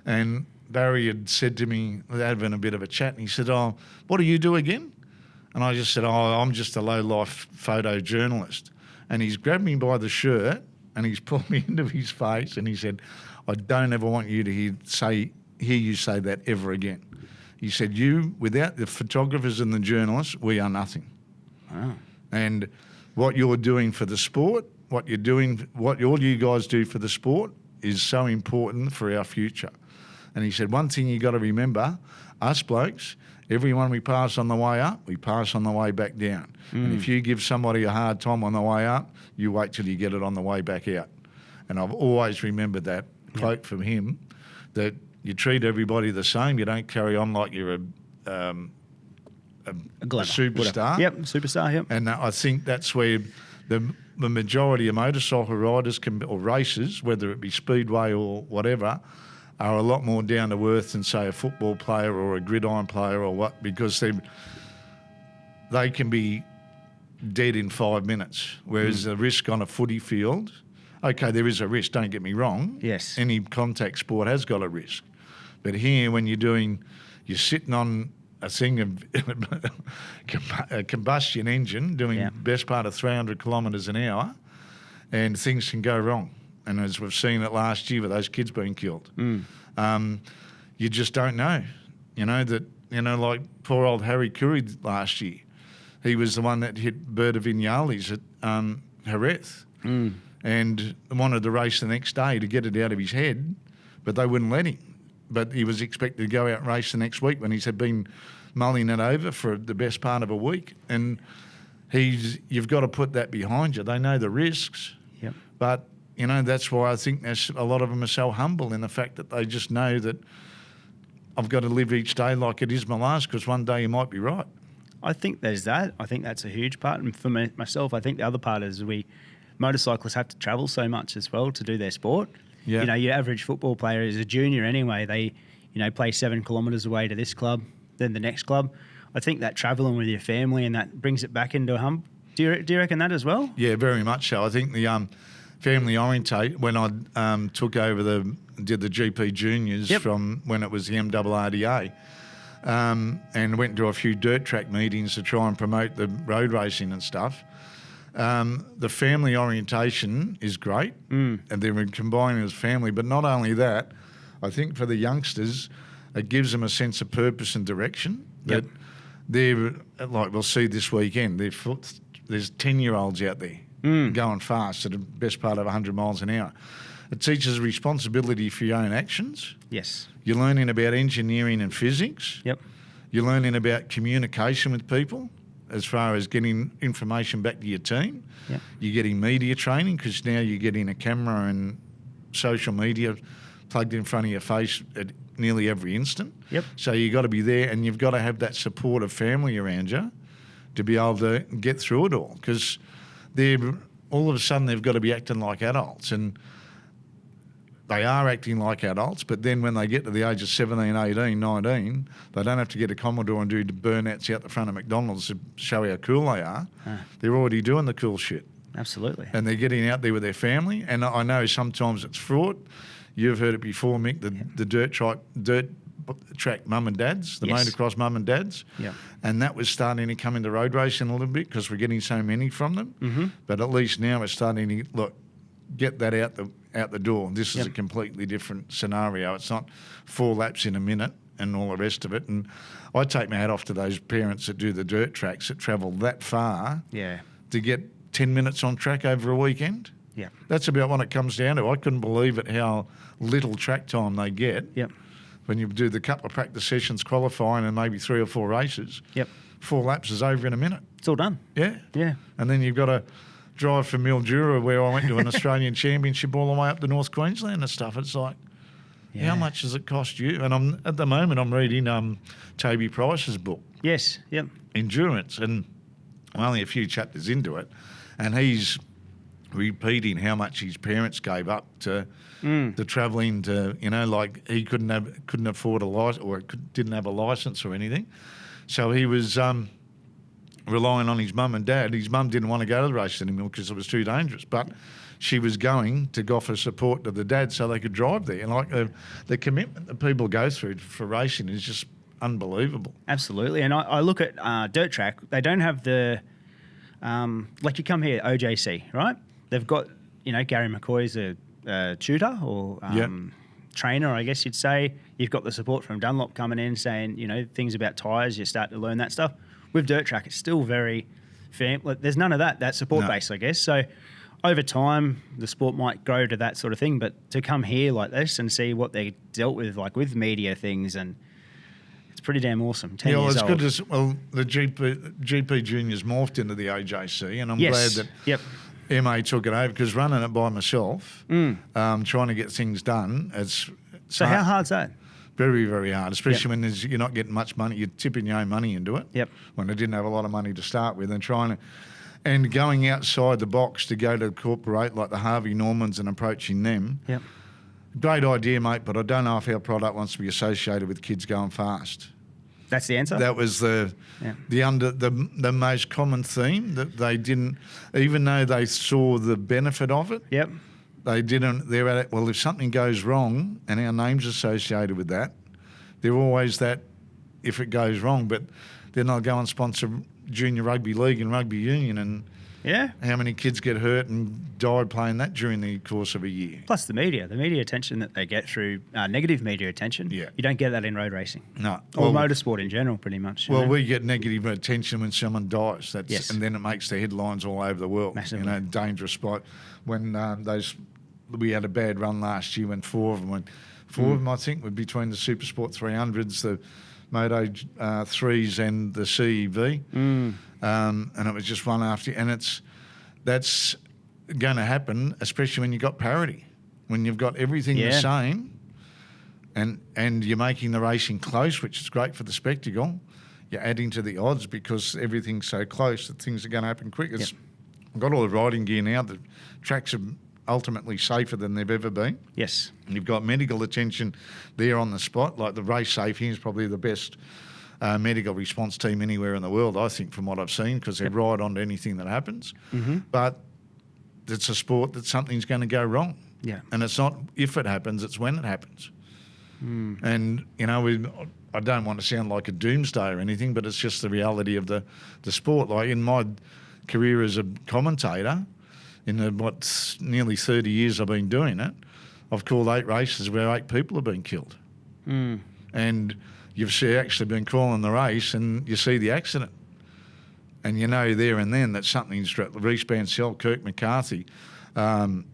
And Barry had said to me, having a bit of a chat, and he said, oh, what do you do again? And I just said, oh, I'm just a low-life photojournalist. And he's grabbed me by the shirt and he's pulled me into his face and he said, I don't ever want you to hear you say that ever again. He said, without the photographers and the journalists, we are nothing. Wow. And what you're doing for the sport, what all you guys do for the sport is so important for our future. And he said, one thing you got to remember, us blokes, everyone we pass on the way up, we pass on the way back down. And if you give somebody a hard time on the way up, you wait till you get it on the way back out. And I've always remembered that quote from him, that you treat everybody the same. You don't carry on like you're a superstar. Yep, superstar, yep. And I think that's where the majority of motorcycle riders or racers, whether it be speedway or whatever, are a lot more down to earth than, say, a football player or a gridiron player or what, because they can be dead in 5 minutes, whereas the risk on a footy field, okay, there is a risk, don't get me wrong. Yes. Any contact sport has got a risk. But here, when you're sitting on a thing of a combustion engine doing best part of 300 kilometres an hour, and things can go wrong. And as we've seen it last year with those kids being killed, you just don't know. Like poor old Harry Curry last year. He was the one that hit Berta Vignales at Jerez and wanted to race the next day to get it out of his head, but they wouldn't let him. But he was expected to go out and race the next week when he's had been mulling it over for the best part of a week. And you've got to put that behind you. They know the risks, but that's why I think a lot of them are so humble in the fact that they just know that I've got to live each day like it is my last, because one day you might be right. I think there's that. I think that's a huge part. And for myself, I think the other part is motorcyclists have to travel so much as well to do their sport. Yeah. Your average football player is a junior anyway. They, play 7 kilometres away to this club, then the next club. I think that travelling with your family and that brings it back into a hump. Do you reckon that as well? Yeah, very much so. I think the family orientate, when I took over did the GP juniors from when it was the MRRDA, and went to a few dirt track meetings to try and promote the road racing and stuff. The family orientation is great, and they're combining as family. But not only that, I think for the youngsters, it gives them a sense of purpose and direction. That they're, like we'll see this weekend, there's 10-year-olds out there going fast at the best part of 100 miles an hour. It teaches responsibility for your own actions. Yes. You're learning about engineering and physics. Yep. You're learning about communication with people as far as getting information back to your team. Yep. You're getting media training, because now you're getting a camera and social media plugged in front of your face at nearly every instant. Yep. So you've got to be there, and you've got to have that supportive family around you to be able to get through it all, because all of a sudden they've got to be acting like adults. And they are acting like adults, but then when they get to the age of 17, 18, 19, they don't have to get a Commodore and do the burnouts out the front of McDonald's to show how cool they are. They're already doing the cool shit. Absolutely. And they're getting out there with their family. And I know sometimes it's fraught. You've heard it before, Mick, the dirt track mum and dads, the motocross mum and dads. Yeah. And that was starting to come into road racing a little bit because we're getting so many from them. Mm-hmm. But at least now we're starting to, get that out the door. This is a completely different scenario. It's not 4 laps in a minute and all the rest of it. And I take my hat off to those parents that do the dirt tracks that travel that far to get 10 minutes on track over a weekend. Yeah. That's about what it comes down to. I couldn't believe it how little track time they get. Yep. When you do the couple of practice sessions qualifying and maybe 3 or 4 races. Yep. 4 laps is over in a minute. It's all done. Yeah. Yeah. And then you've got to drive from Mildura, where I went to an Australian Championship, all the way up to North Queensland and stuff. It's like, how much does it cost you? And at the moment I'm reading Toby Price's book. Yes. Yep. Endurance, and I'm only a few chapters into it, and he's repeating how much his parents gave up to the travelling to, like he couldn't afford a license or didn't have a license or anything, so he was relying on his mum and dad. His mum didn't want to go to the race anymore because it was too dangerous, but she was going to offer support to the dad so they could drive there. And like the commitment that people go through for racing is just unbelievable. Absolutely. And I look at dirt track. They don't have the like you come here, OJC, right? They've got, Gary McCoy's a tutor or trainer, I guess you'd say. You've got the support from Dunlop coming in saying, things about tyres, you start to learn that stuff. With dirt track, it's still very there's none of that support base, I guess. So over time, the sport might grow to that sort of thing, but to come here like this and see what they dealt with, like with media things, and it's pretty damn awesome. 10 years it's old. good the GP Juniors morphed into the AJC, and I'm glad that MA took it over, because running it by myself, trying to get things done, So how hard's that? Very, very hard, especially when you're not getting much money. You're tipping your own money into it. Yep. When I didn't have a lot of money to start with, and going outside the box to go to corporate like the Harvey Normans and approaching them. Yep. Great idea, mate, but I don't know if our product wants to be associated with kids going fast. That's the answer? That was the most common theme, that they didn't, even though they saw the benefit of it. Yep. They didn't. They're at it. Well, if something goes wrong and our name's associated with that, they're always that. If it goes wrong, but then they'll go and sponsor junior rugby league and rugby union, and how many kids get hurt and died playing that during the course of a year. Plus the media attention that they get through negative media attention. Yeah. You don't get that in road racing. No. Or motorsport in general, pretty much. Well, we get negative attention when someone dies. And then it makes the headlines all over the world. Massively. Dangerous spot. When we had a bad run last year when four of them, I think, were between the Supersport 300s, the Moto 3s and the CEV. And it was just one after, and that's going to happen, especially when you've got parity, when you've got everything the same, and you're making the racing close, which is great for the spectacle. You're adding to the odds because everything's so close that things are going to happen quick. I've got all the riding gear now. The tracks are ultimately safer than they've ever been. Yes. And you've got medical attention there on the spot. Like the Race Safe here is probably the best medical response team anywhere in the world, I think, from what I've seen, because they ride on to anything that happens. Mm-hmm. But it's a sport that something's going to go wrong. Yeah. And it's not if it happens, it's when it happens. And, I don't want to sound like a doomsday or anything, but it's just the reality of the sport. Like in my career as a commentator, in nearly 30 years I've been doing it, I've called 8 races where 8 people have been killed. And you've actually been calling the race and you see the accident. And you know there and then that something's Reece Bansell, Kirk McCarthy, Liam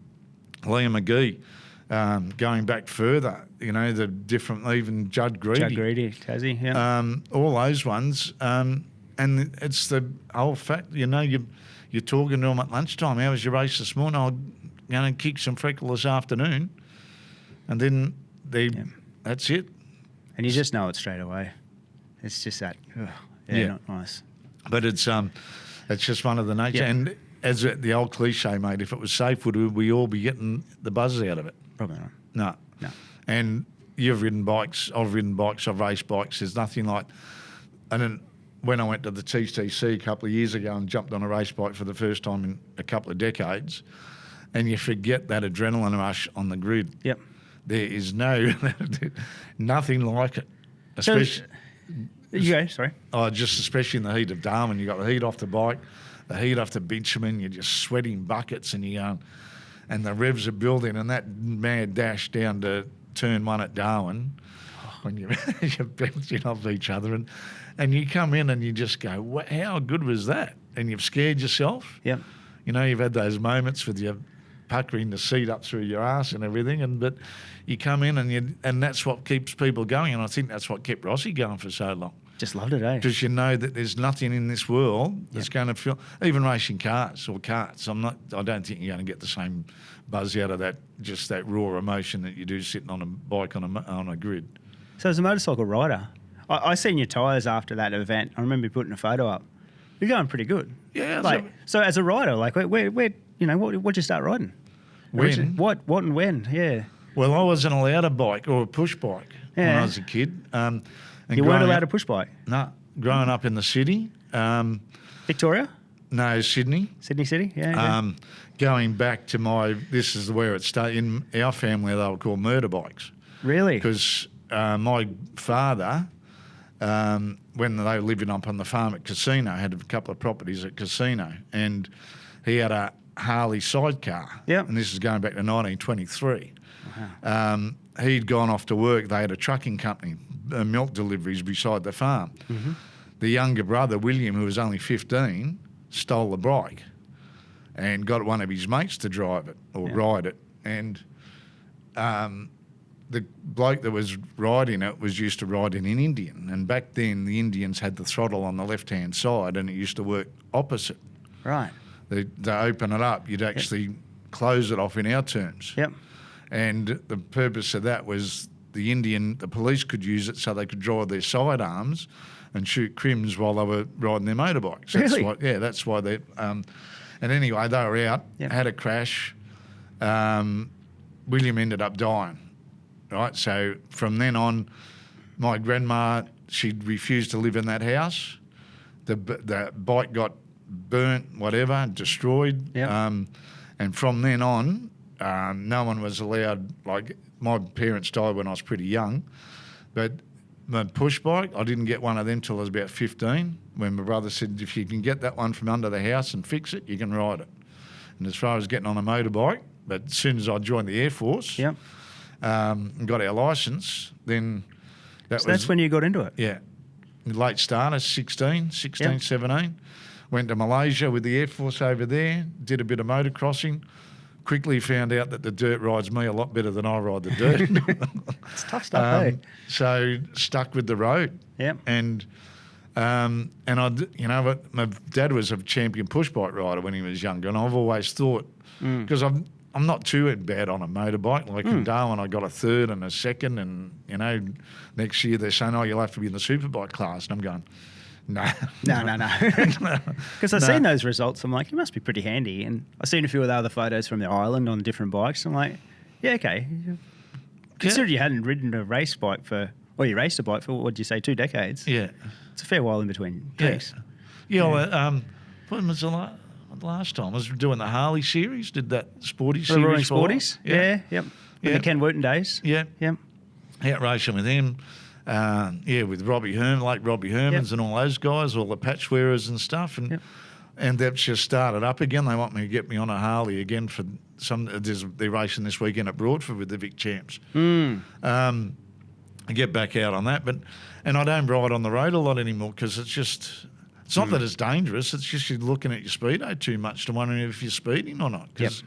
McGee, going back further, the different, even Judd Greedy. Judd Greedy, Tassie, yeah. All those ones. And it's the whole fact, you're talking to them at lunchtime. How was your race this morning? I'm going to kick some freckle this afternoon. And then that's it. And you just know it straight away. It's just that, not nice. But it's just one of the nature. Yeah. And as the old cliche, mate, if it was safe, would we all be getting the buzz out of it? Probably not. No. No. And you've ridden bikes, I've ridden bikes, I've raced bikes. There's nothing like... And then when I went to the TTC a couple of years ago and jumped on a race bike for the first time in a couple of decades, and you forget that adrenaline rush on the grid. Yep. There is nothing like it. So, Especially, you go, sorry. just especially in the heat of Darwin. You got the heat off the bike, the heat off the bitumen, you're just sweating buckets and and the revs are building, and that mad dash down to turn 1 at Darwin when you're bouncing off each other, and you come in and you just go, how good was that? And you've scared yourself. Yep. You know, you've had those moments with your puckering the seat up through your ass and everything, but you come in and that's what keeps people going, and I think that's what kept Rossi going for so long. Just loved it, eh? Because you know that there's nothing in this world that's going to feel, even racing cars or karts. I don't think you're going to get the same buzz out of that, just that raw emotion that you do sitting on a bike on a grid. So as a motorcycle rider, I seen your tyres after that event. I remember you putting a photo up. You're going pretty good. Yeah. So as a rider, like where what'd you start riding? When? What and when? Yeah. Well, I wasn't allowed a bike or a push bike when I was a kid. And you weren't allowed a push bike? No. Growing up in the city. Victoria? No, Sydney. Sydney City, yeah. Going back to this is where it started. In our family, they were called murder bikes. Really? Because my father, when they were living up on the farm at Casino, had a couple of properties at Casino, and he had a Harley sidecar. Yep. And this is going back to 1923. Wow. He'd gone off to work. They had a trucking company, milk deliveries beside the farm. Mm-hmm. The younger brother, William, who was only 15, stole the bike and got one of his mates to drive it or ride it. And the bloke that was riding it was used to riding in Indian. And back then, the Indians had the throttle on the left-hand side, and it used to work opposite. Right. They open it up, you'd actually close it off in our terms. Yep. And the purpose of that was the police could use it so they could draw their sidearms and shoot crims while they were riding their motorbikes. Really? That's why they... and anyway, they were out, had a crash. William ended up dying, right? So from then on, my grandma, she refused to live in that house. The bike got burnt, whatever, destroyed. Yep. And from then on, no one was allowed, like, my parents died when I was pretty young, but my push bike, I didn't get one of them till I was about 15, when my brother said, if you can get that one from under the house and fix it, you can ride it. And as far as getting on a motorbike, but as soon as I joined the Air Force and got our licence, then that's when you got into it? Yeah. Late starter, 16, 17. Went to Malaysia with the Air Force over there, did a bit of motocrossing. Quickly found out that the dirt rides me a lot better than I ride the dirt. It's tough stuff, eh? So stuck with the road. Yep. And my dad was a champion push bike rider when he was younger, and I've always thought, because I'm not too bad on a motorbike. Like in Darwin, I got a third and a second, and next year they're saying, oh, you'll have to be in the superbike class, and I'm going, no. Because I've seen those results. I'm like, you must be pretty handy. And I've seen a few of the other photos from the island on different bikes. I'm like, yeah, okay. Considered you hadn't ridden a race bike you raced a bike for, what did you say, 2 decades? Yeah. It's a fair while in between gigs. Yeah. When was the last time? I was doing the Harley series, did that sporty series. The Roaring Sporties? Yeah. Yep. With the Ken Wooten days? Yeah. Yep. Out racing with him. With Robbie Herman, like Robbie Hermans and all those guys, all the patch wearers and stuff. And that's just started up again. They want me to get me on a Harley again for they're racing this weekend at Broadford with the Vic Champs. I get back out on that, and I don't ride on the road a lot anymore because it's not that it's dangerous, it's just you're looking at your speedo too much to wondering if you're speeding or not. Because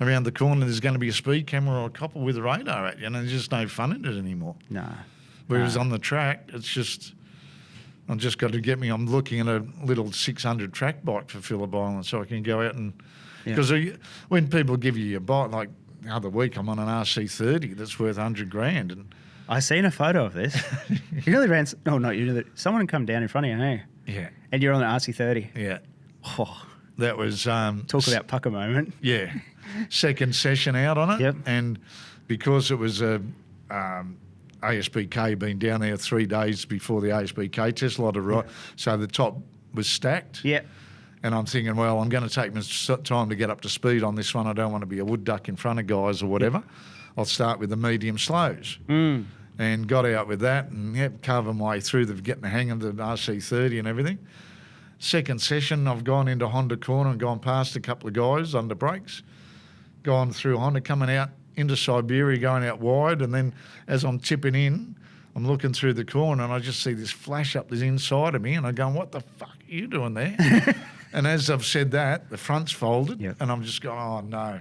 around the corner there's going to be a speed camera or a couple with a radar at you, and there's just no fun in it anymore. No. Whereas on the track, it's just, I've just got to I'm looking at a little 600 track bike for Phillip Island so I can go out and, because when people give you a bike, like the other week I'm on an RC30 that's worth $100,000. And I seen a photo of this. You nearly ran, someone come down in front of you, hey? Yeah. And you're on an RC30. Yeah. Oh. That was... Talk about pucker moment. Yeah. Second session out on it. Yep. And because it was a ASBK, been down there 3 days before the ASBK test, a lot of so the top was stacked. Yeah. And I'm thinking, well, I'm going to take my time to get up to speed on this one. I don't want to be a wood duck in front of guys or whatever. I'll start with the medium slows. And got out with that and covered my way through getting the hang of the RC30 and everything. Second session, I've gone into Honda corner and gone past a couple of guys under brakes, gone through Honda, coming out into Siberia, going out wide, and then as I'm tipping in, I'm looking through the corner and I just see this flash up this inside of me and I'm going, what the fuck are you doing there? And as I've said that, the front's folded and I'm just going, oh no.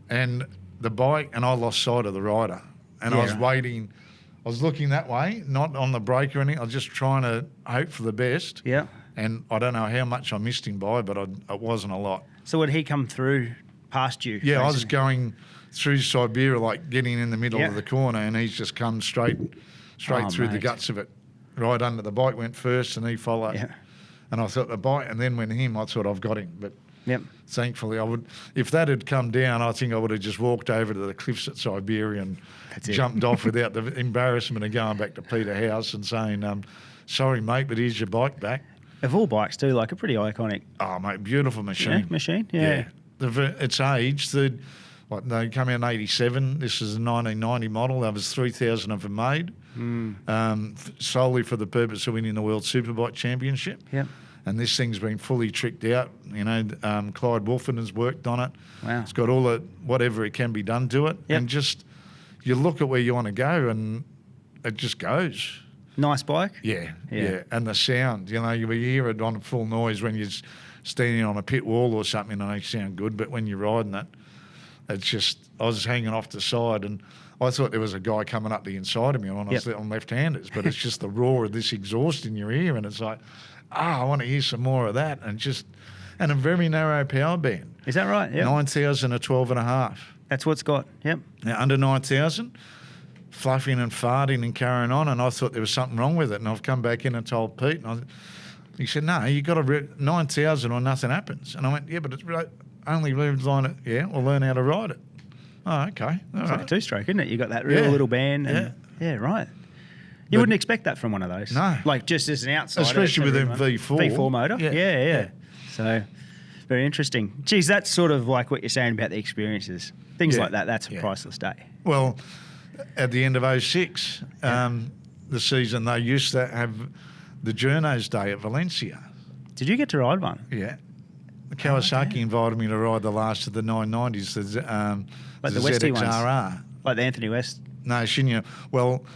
And the bike, and I lost sight of the rider. And I was waiting, I was looking that way, not on the brake or anything. I was just trying to hope for the best. Yeah. And I don't know how much I missed him by, but it wasn't a lot. So would he come through past you? Yeah, basically? I was going through Siberia, like getting in the middle of the corner, and he's just come straight through the guts of it, right under the bike, went first, and he followed. Yeah. And I thought the bike, and then when I thought I've got him, but thankfully I would. If that had come down, I think I would have just walked over to the cliffs at Siberia and jumped off without the embarrassment of going back to Peter House and saying, "Sorry, mate, but here's your bike back." Of all bikes too, like a pretty iconic. Oh, mate, beautiful machine. Yeah. Its age, they come out in 87. This is a 1990 model. There was 3,000 of them made, solely for the purpose of winning the World Superbike Championship. Yeah. And this thing's been fully tricked out. You know, Clyde Wolfen has worked on it. Wow. It's got all the whatever it can be done to it. Yep. And just, you look at where you want to go and it just goes. Nice bike. Yeah. And the sound, you know, you hear it on full noise when you're standing on a pit wall or something and they sound good, but when you're riding it, it's just, I was hanging off the side and I thought there was a guy coming up the inside of me when I was on left-handers, but it's just the roar of this exhaust in your ear and it's like, I want to hear some more of that, and a very narrow power band. Is that right? Yeah. 9,000 or 12.5. That's what it's got. Yep. Now, under 9,000, fluffing and farting and carrying on, and I thought there was something wrong with it, and I've come back in and told Pete, and he said, no, you got to 9,000 or nothing happens. And I went, yeah, but it's only line it. Yeah, we'll learn how to ride it. Oh, okay. It's like a two-stroke, isn't it? You got that real little band. And, yeah, right. You wouldn't expect that from one of those. No. Like just as an outsider. Especially with a V4. V4 motor. Yeah. So very interesting. Geez, that's sort of like what you're saying about the experiences. Things like that, that's a priceless day. Well, at the end of 06, the season, they used to have the Journos Day at Valencia. Did you get to ride one? Yeah. Kawasaki invited me to ride the last of the 990s, like the Westie ones? ZXRR. Like the Anthony West? No, Shinya. Well,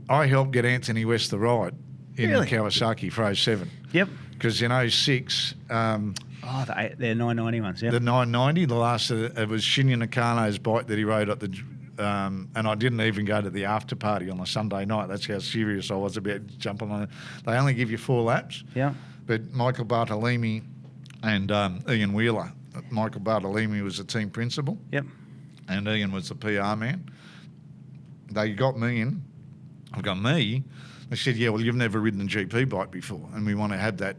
I helped get Anthony West the ride in Kawasaki for 07. Yep. Because in 06... they're 990 ones, yeah. The 990, the last of it was Shinya Nakano's bike that he rode at the... and I didn't even go to the after party on a Sunday night. That's how serious I was about jumping on it. They only give you 4 laps. Yeah. But Michael Bartolini and Ian Wheeler. Michael Bartolini was the team principal. Yep. And Ian was the PR man. They got me in. I've got me. They said, yeah, well, you've never ridden a GP bike before, and we want to have that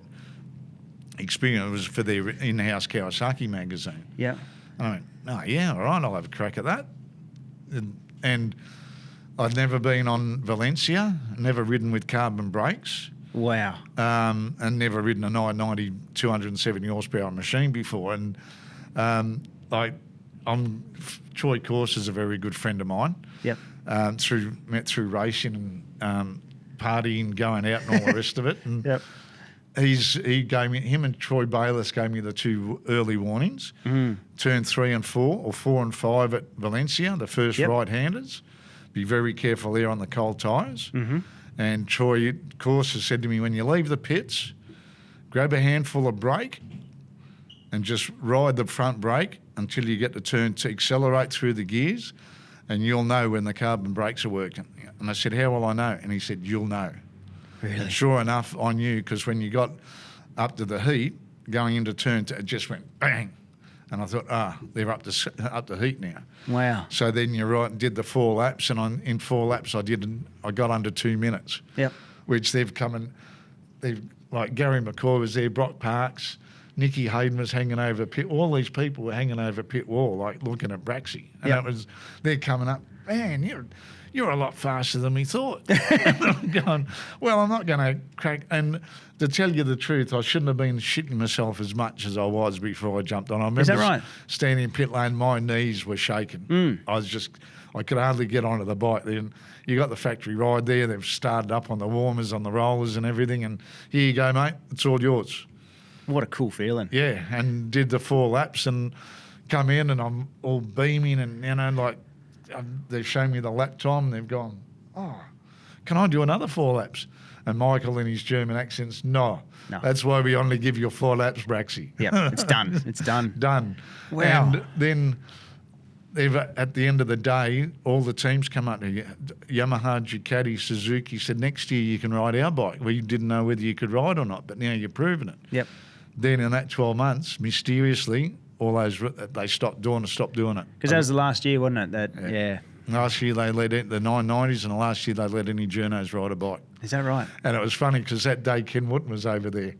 experience. It was for their in-house Kawasaki magazine. Yeah. And I went, oh, yeah, all right, I'll have a crack at that. And I'd never been on Valencia, never ridden with carbon brakes. Wow. And never ridden a 990 270 horsepower machine before. And Troy Course is a very good friend of mine. Yep. Met through racing and partying, going out and all the rest of it. And him and Troy Bayliss gave me the 2 early warnings. Turn 3 and 4 or 4 and 5 at Valencia, the first right-handers. Be very careful there on the cold tyres. And Troy Course has said to me, when you leave the pits, grab a handful of brake and just ride the front brake until you get the turn to accelerate through the gears, and you'll know when the carbon brakes are working. And I said, how will I know? And he said, you'll know. Really? And sure enough, I knew, because when you got up to the heat, going into turn 2, it just went bang. And I thought, they're up to heat now. Wow. So then you're right, and did the 4 laps, and in 4 laps I got under 2 minutes. Yep. Which like Gary McCoy was there, Brock Parks, Nicky Hayden was hanging over pit. All these people were hanging over pit wall, like looking at Bracksy, and they're coming up. Man, you're a lot faster than we thought. And I'm going, well, I'm not going to crack. And to tell you the truth, I shouldn't have been shitting myself as much as I was before I jumped on. I remember Is that right? standing in pit lane, my knees were shaking. I could hardly get onto the bike. Then you got the factory ride there. They've started up on the warmers, on the rollers and everything. And here you go, mate. It's all yours. What a cool feeling. Yeah, and did the 4 laps and come in and I'm all beaming and, they've shown me the lap time and they've gone, oh, can I do another 4 laps? And Michael in his German accents, no. That's why we only give you 4 laps, Bracksy. Yeah, it's done. It's done. Done. Wow. And then at the end of the day, all the teams come up to you. Yamaha, Ducati, Suzuki said, next year you can ride our bike. We didn't know whether you could ride or not, but now you're proving it. Yep. Then in that 12 months, mysteriously, they stopped doing it. Because that was the last year, wasn't it? Yeah. Last year they let the 990s, and the last year they let any journos ride a bike. Is that right? And it was funny because that day Ken Wootton was over there.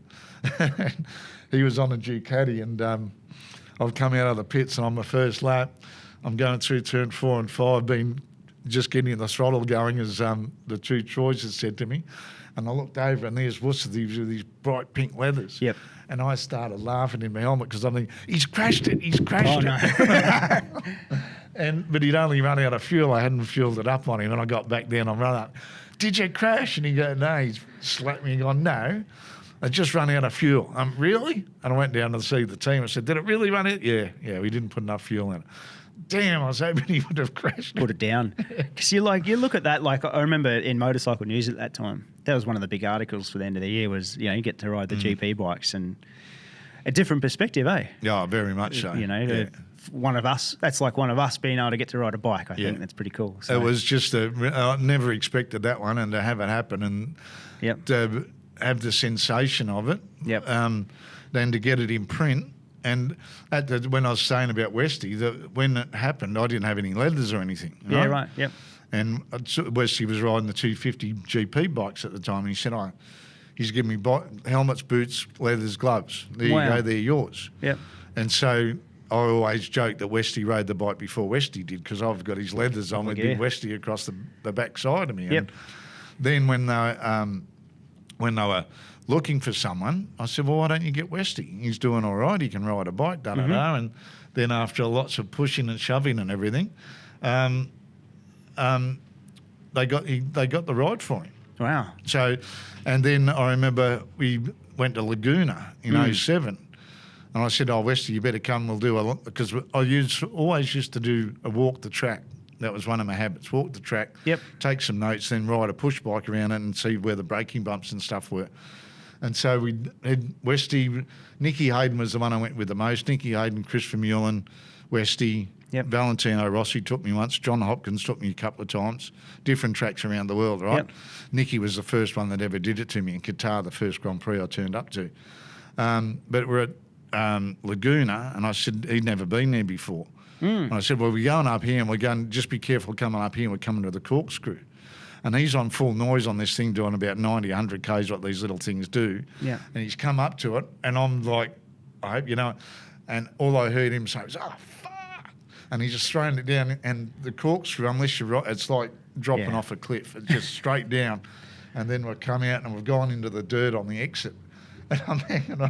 He was on a Ducati, and I've come out of the pits and on my first lap, I'm going through turn 4 and 5, just getting the throttle going, as the 2 Troys had said to me. And I looked over and there's Worcester with these bright pink leathers. Yep. And I started laughing in my helmet because I'm thinking, he's crashed it. But he'd only run out of fuel. I hadn't fueled it up on him. And I got back there and I'm running up, did you crash? And he goes, no. He's slapped me and gone, no, I just run out of fuel. Really? And I went down to see the team. I said, did it really run out? Yeah, we didn't put enough fuel in it. Damn, I was hoping he would have crashed it. Put it down. Because you look at that, like I remember in Motorcycle News at that time, that was one of the big articles for the end of the year was, you get to ride the GP bikes and a different perspective, eh? Yeah, very much so. One of us, that's like one of us being able to get to ride a bike. I think that's pretty cool. So. It was just, I never expected that one, and to have it happen and to have the sensation of it, then to get it in print. And when I was saying about Westy, when it happened, I didn't have any leathers or anything. Yeah, right, yep. And Westy was riding the 250 GP bikes at the time, and he said, he's giving me helmets, boots, leathers, gloves. There you go, they're yours. Yep. And so I always joked that Westy rode the bike before Westy did because I've got his leathers on with big Westy across the back side of me. Yep. And then when they were looking for someone, I said, well, why don't you get Westy? He's doing all right. He can ride a bike, And then after lots of pushing and shoving and everything, they got the ride for him. Wow. So, and then I remember we went to Laguna in 07. And I said, Westy, you better come. We'll do a lot. Because I always used to do a walk the track. That was one of my habits. Walk the track, take some notes, then ride a push bike around it and see where the braking bumps and stuff were. And so we had Westy. Nicky Hayden was the one I went with the most. Nicky Hayden, Chris Vermeulen, Westy, Valentino Rossi took me once. John Hopkins took me a couple of times. Different tracks around the world, right? Yep. Nicky was the first one that ever did it to me in Qatar, the first Grand Prix I turned up to. But we're at Laguna, and I said he'd never been there before. And I said, well, we're going up here, and we're going, just be careful coming up here, we're coming to the corkscrew. And he's on full noise on this thing doing about 90, 100 Ks, what these little things do. Yeah. And he's come up to it, and I'm like, I hope you know. And all I heard him say was, oh, fuck. And he's just throwing it down, and the corkscrew, unless you're right, it's like dropping off a cliff. It's just straight down. And then we've come out, and we've gone into the dirt on the exit. And I'm hanging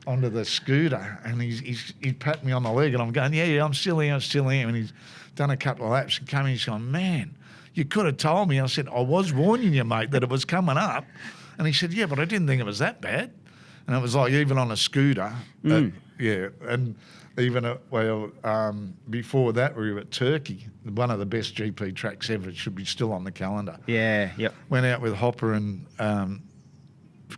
onto the scooter, and he patted me on the leg, and I'm going, yeah, I'm still here. And he's done a couple of laps and come in, he's going, man, you could have told me. I said, I was warning you, mate, that it was coming up. And he said, yeah, but I didn't think it was that bad. And it was like, even on a scooter, and even before that, we were at Turkey, one of the best GP tracks ever. It should be still on the calendar. Yeah, yep. Went out with Hopper and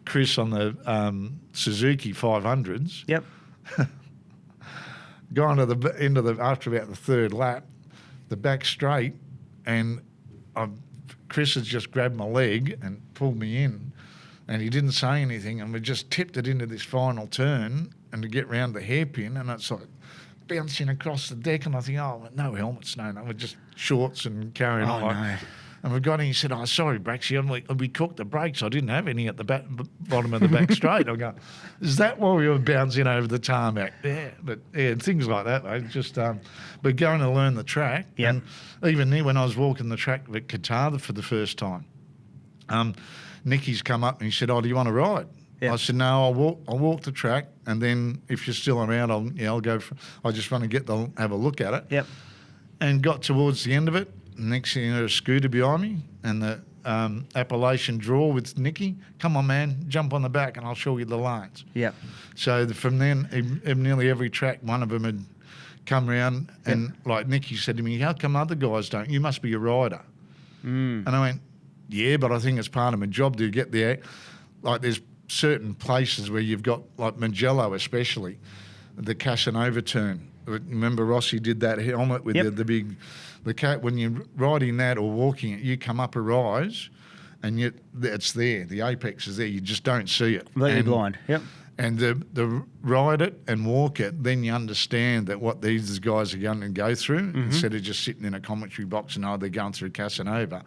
Chris on the Suzuki 500s. Yep. Going to the end of after about the third lap, the back straight, and Chris has just grabbed my leg and pulled me in, and he didn't say anything, and we just tipped it into this final turn and to get round the hairpin, and it's like bouncing across the deck, and I think, oh, no helmets, no, we're just shorts and carrying on. No. And we got in, he said, "Oh, sorry, Bracksy, we cooked the brakes. I didn't have any at the bottom of the back straight." I go, "Is that why we were bouncing over the tarmac?" Yeah, but yeah, things like that, mate. Just, but going to learn the track. Yep. And even then, when I was walking the track at Qatar for the first time, Nicky's come up and he said, "Oh, do you want to ride?" Yep. I said, "No, I'll walk the track, and then if you're still around, I'll go. I just want to have a look at it." Yep. And got towards the end of it. Next thing you know, a scooter behind me and the Appalachian draw with Nicky. "Come on, man, jump on the back and I'll show you the lanes." Yep. So from then, nearly every track, one of them had come round and like Nicky said to me, "How come other guys don't? You must be a rider." And I went, "Yeah, but I think it's part of my job to get there." Like there's certain places where you've got, like Mugello especially, the Casanova turn. Remember Rossi did that helmet with the big... when you're riding that or walking it, you come up a rise and it's there. The apex is there. You just don't see it. Completely blind. Yep. And the ride it and walk it, then you understand that what these guys are going to go through instead of just sitting in a commentary box and they're going through Casanova.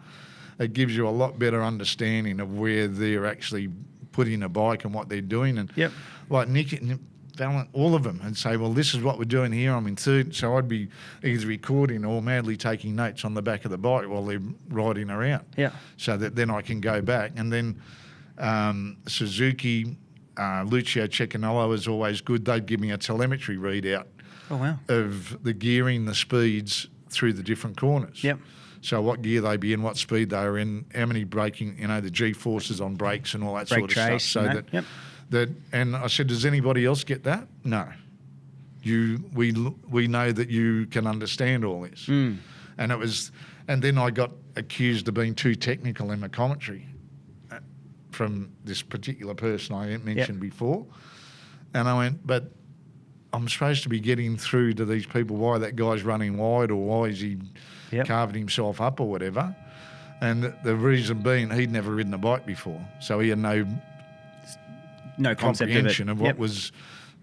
It gives you a lot better understanding of where they're actually putting a bike and what they're doing. And like Nick and all of them, and say, "Well, this is what we're doing here. I'm in third." So I'd be either recording or madly taking notes on the back of the bike while they're riding around. Yeah. So that then I can go back. And then Suzuki, Lucio Cecchinello is always good. They'd give me a telemetry readout of the gearing, the speeds through the different corners. Yep. So what gear they'd be in, what speed they were in, how many braking, the G-forces on brakes and all that sort of stuff. So and I said, "Does anybody else get that?" "No. We know that you can understand all this." And then I got accused of being too technical in my commentary from this particular person I mentioned before. And I went, "But I'm supposed to be getting through to these people why that guy's running wide or why is he carving himself up or whatever." And the reason being, he'd never ridden a bike before, so he had no comprehension of what was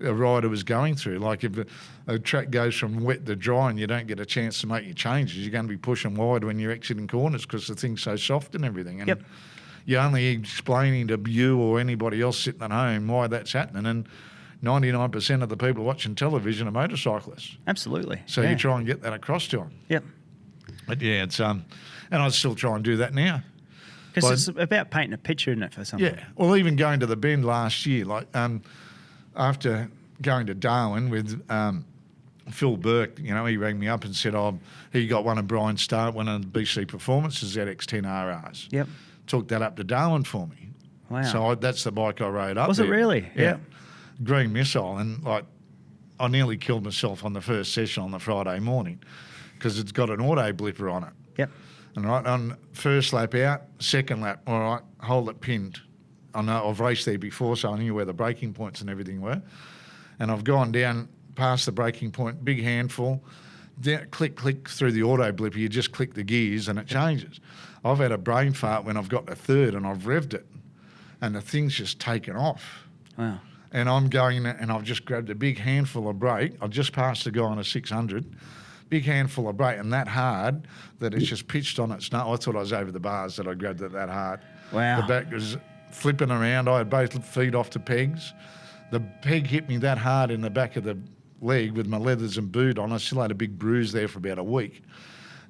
a rider was going through. Like if a track goes from wet to dry and you don't get a chance to make your changes, you're going to be pushing wide when you're exiting corners because the thing's so soft and everything. And you're only explaining to you or anybody else sitting at home why that's happening. And 99% of the people watching television are motorcyclists. Absolutely. So you try and get that across to them. Yep. But yeah, it's and I still try and do that now. Because it's about painting a picture, isn't it, for something? Yeah. Well, even going to the Bend last year, like after going to Darwin with Phil Burke, he rang me up and said, he got one of Brian Starr, one of the BC Performance's ZX10 RRs. Yep. Took that up to Darwin for me. Wow. So that's the bike I rode up. Was it really? Yeah. Green Missile. And I nearly killed myself on the first session on the Friday morning because it's got an auto blipper on it. Yep. And on first lap out, second lap, all right, hold it pinned. I know I've raced there before, so I knew where the braking points and everything were. And I've gone down past the braking point, big handful, click through the auto blipper. You just click the gears and it changes. I've had a brain fart when I've got to third and I've revved it, and the thing's just taken off. Wow. And I'm going and I've just grabbed a big handful of brake. I've just passed the guy on a 600. Big handful of brake and that hard that it's just pitched on its nut. I thought I was over the bars that I grabbed it that hard. Wow. The back was flipping around. I had both feet off the pegs. The peg hit me that hard in the back of the leg with my leathers and boot on. I still had a big bruise there for about a week.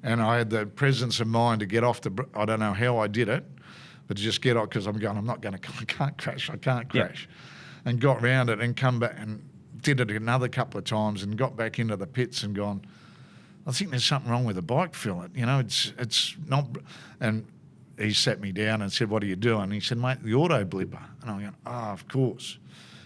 And I had the presence of mind to get off I don't know how I did it, but to just get off because I can't crash. Yep. And got round it and come back and did it another couple of times and got back into the pits and gone, I think there's something wrong with the bike, Phil. It's not. And he sat me down and said, "What are you doing?" And he said, "Mate, the auto blipper." And I'm going, of course.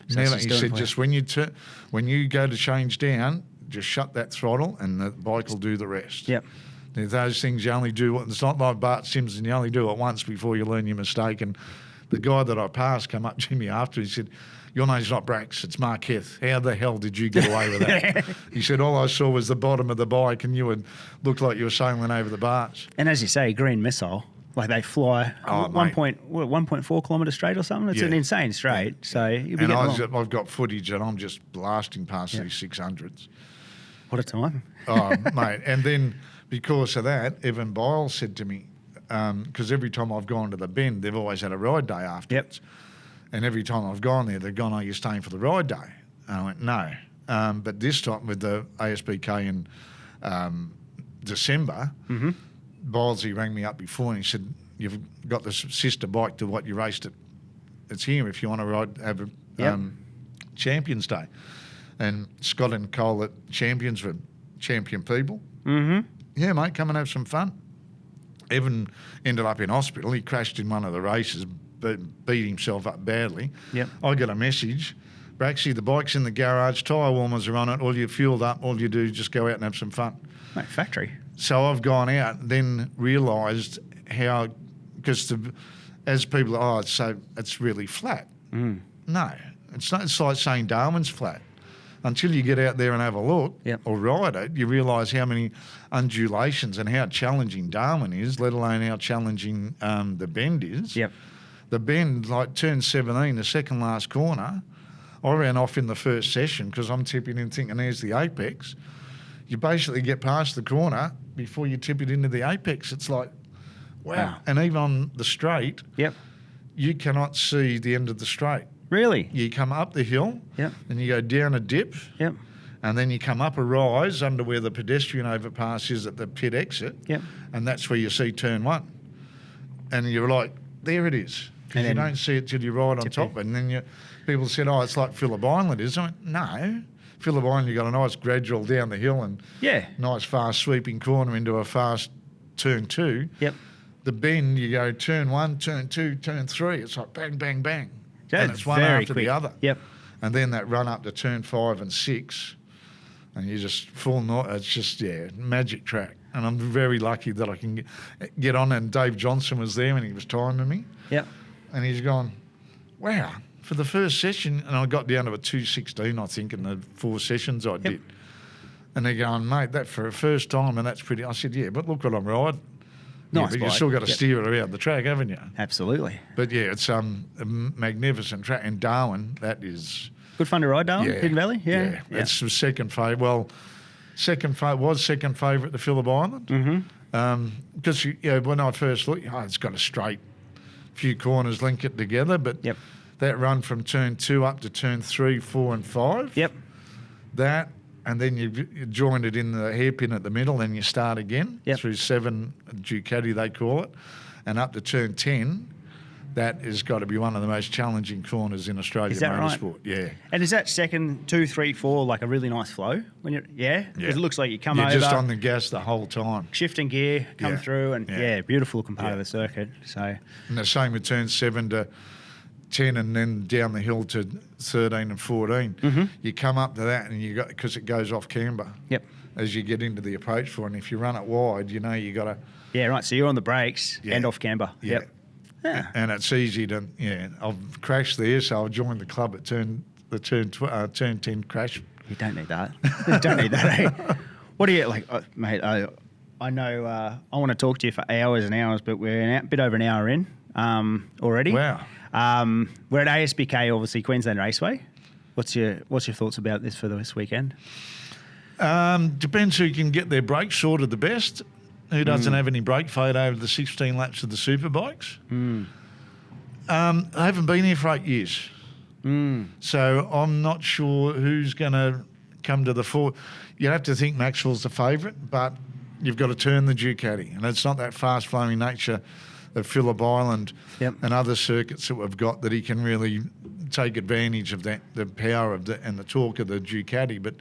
Never, he said, just when you go to change down, just shut that throttle and the bike will do the rest. Yep. Those things you only do. It's not like Bart Simpson. You only do it once before you learn your mistake. And the guy that I passed came up to me after. He said, "Your name's not Bracks, it's Mark Heth. How the hell did you get away with that?" He said, "All I saw was the bottom of the bike and you looked like you were sailing over the bars." And as you say, Green Missile, like they fly 1.4 kilometres straight or something. It's an insane straight. So you'll be I've got footage and I'm just blasting past these 600s. What a time. Oh, mate. And then because of that, Evan Bile said to me, because every time I've gone to the Bend, they've always had a ride day afterwards. And every time I've gone there, they've gone, "Oh, you're staying for the ride day?" And I went, "No." But this time with the ASBK in December, Bylesy rang me up before and he said, "You've got this sister bike to what you raced at. It's here if you want to ride, have a Champions Day." And Scott and Cole at Champions were champion people. Yeah, mate, come and have some fun. Evan ended up in hospital. He crashed in one of the races, but beat himself up badly. I got a message. "Bracksy, the bike's in the garage, tyre warmers are on it, all you're fueled up, all you do is just go out and have some fun." Mate, factory. So I've gone out, then realised how, because as people, it's really flat. No, it's not. It's like saying Darwin's flat. Until you get out there and have a look or ride it, you realise how many undulations and how challenging Darwin is, let alone how challenging the Bend is. The Bend, like turn 17, the second last corner, I ran off in the first session because I'm tipping in thinking there's the apex. You basically get past the corner before you tip it into the apex. It's like, wow. And even on the straight, you cannot see the end of the straight. Really? You come up the hill, and you go down a dip, and then you come up a rise under where the pedestrian overpass is at the pit exit, and that's where you see turn 1. And you're like, there it is. Because you don't see it till you ride on top. And then people said, "Oh, it's like Phillip Island, isn't it?" No. Phillip Island, you've got a nice gradual down the hill and nice fast sweeping corner into a fast turn 2. The Bend, you go turn 1, turn 2, turn 3. It's like bang, bang, bang. And it's one after the other. And then that run up to turn 5 and 6, and you just it's just, magic track. And I'm very lucky that I can get on, and Dave Johnson was there when he was timing me. And he's gone, "Wow, for the first session," and I got down to a 2:16, I think, in the 4 sessions I did. And they're going, "Mate, that for a first time, and that's pretty." I said, "Yeah, but look what I'm riding." Nice, but you've still got to steer it around the track, haven't you? Absolutely. But it's a magnificent track. And Darwin, that is... Good fun to ride, Darwin, Hidden Valley? It's the second favourite. Well, second favourite to Phillip Island. Because when I first looked, it's got a straight few corners link it together. But that run from turn 2 up to turn 3, 4 and 5, that... And then you join it in the hairpin at the middle, then you start again through 7 Ducati, they call it, and up to turn 10. That has got to be one of the most challenging corners in Australian motorsport. Right? And is that second 2, 3, 4 like a really nice flow when you're Because it looks like you come over. You're just on the gas the whole time. Shifting gear, come through, and beautiful looking part of the circuit. So. And the same with turn 7 to 10, and then down the hill to 13 and 14. You come up to that, and you got, because it goes off camber. As you get into the approach for it, and if you run it wide, you got to. Yeah, right. So you're on the brakes and off camber. And it's easy to. I've crashed there, so I've joined the club at turn 10 crash. You don't need that. You don't need that. Eh? What do you like, mate? I know. I want to talk to you for hours and hours, but we're a bit over an hour in already. Wow. We're at ASBK, obviously Queensland Raceway. What's your thoughts about this for this weekend? Depends who can get their brakes sorted the best. Who doesn't have any brake fade over the 16 laps of the superbikes? I haven't been here for 8 years, so I'm not sure who's going to come to the fore. You have to think Maxwell's the favourite, but you've got to turn the Ducati, and it's not that fast-flowing nature of Phillip Island and other circuits that we've got that he can really take advantage of that, the power of and the torque of the Ducati. But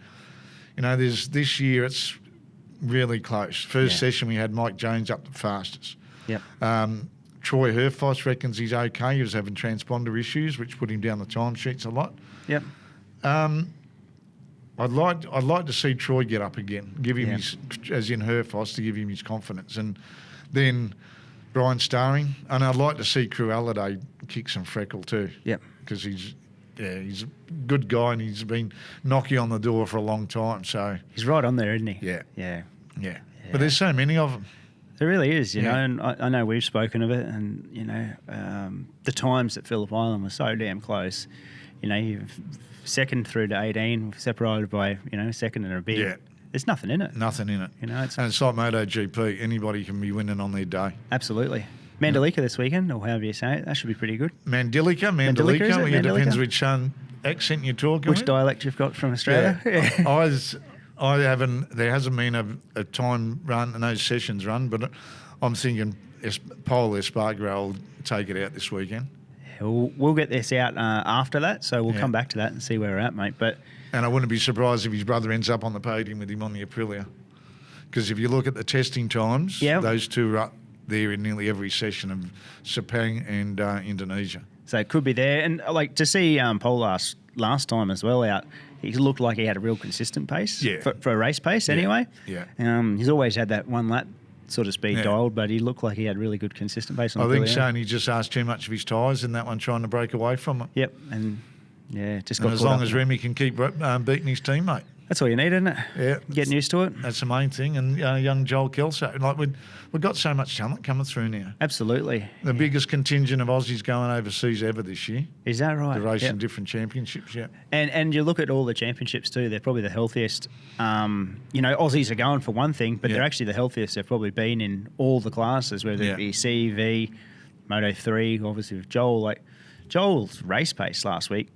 this year it's really close. First session we had Mike Jones up the fastest. Troy Herfoss reckons he's okay. He was having transponder issues, which put him down the timesheets a lot. I'd like to see Troy get up again, give him his, as in Herfoss, to give him his confidence, and then Brian Starring, and I'd like to see Cruelliday kick some freckle too. Because he's a good guy, and he's been knocking on the door for a long time. So he's right on there, isn't he? Yeah. But there's so many of them. There really is, you know, and I know we've spoken of it, and the times at Phillip Island were so damn close. You've second through to 18, separated by a second and a bit. there's nothing in it. Nothing in it. You know, And it's like Moto GP. Anybody can be winning on their day. Absolutely. Mandalika this weekend, or however you say it, that should be pretty good. Mandalika. Mandalika, is it? Well, it depends Mandalika? which accent you're talking Which with. dialect you've got from Australia? Yeah. I haven't. There hasn't been a time run, no sessions run, but I'm thinking Paul Espargaro will take it out this weekend. We'll get this out after that, so we'll come back to that and see where we're at, mate. And I wouldn't be surprised if his brother ends up on the podium with him on the Aprilia, because if you look at the testing times, those two are up there in nearly every session of Sepang and Indonesia. So it could be there, and like to see Paul last time as well out. He looked like he had a real consistent pace for a race pace anyway. Yeah. He's always had that one lap sort of speed dialed, but he looked like he had really good consistent pace on I the think Aprilia. Sony just asked too much of his tyres in that one, trying to break away from it. Yep, and just got And as caught long up as in it. Remy can keep beating his teammate. That's all you need, isn't it? Yeah. Getting used to it. That's the main thing. And young Joel Kelso. Like we've got so much talent coming through now. Absolutely. The biggest contingent of Aussies going overseas ever this year. Is that right? To race in different championships, And you look at all the championships too, they're probably the healthiest. Aussies are going for one thing, but they're actually the healthiest they've probably been in all the classes, whether it be C, V, Moto 3, obviously with Joel. Like Joel's race pace last week,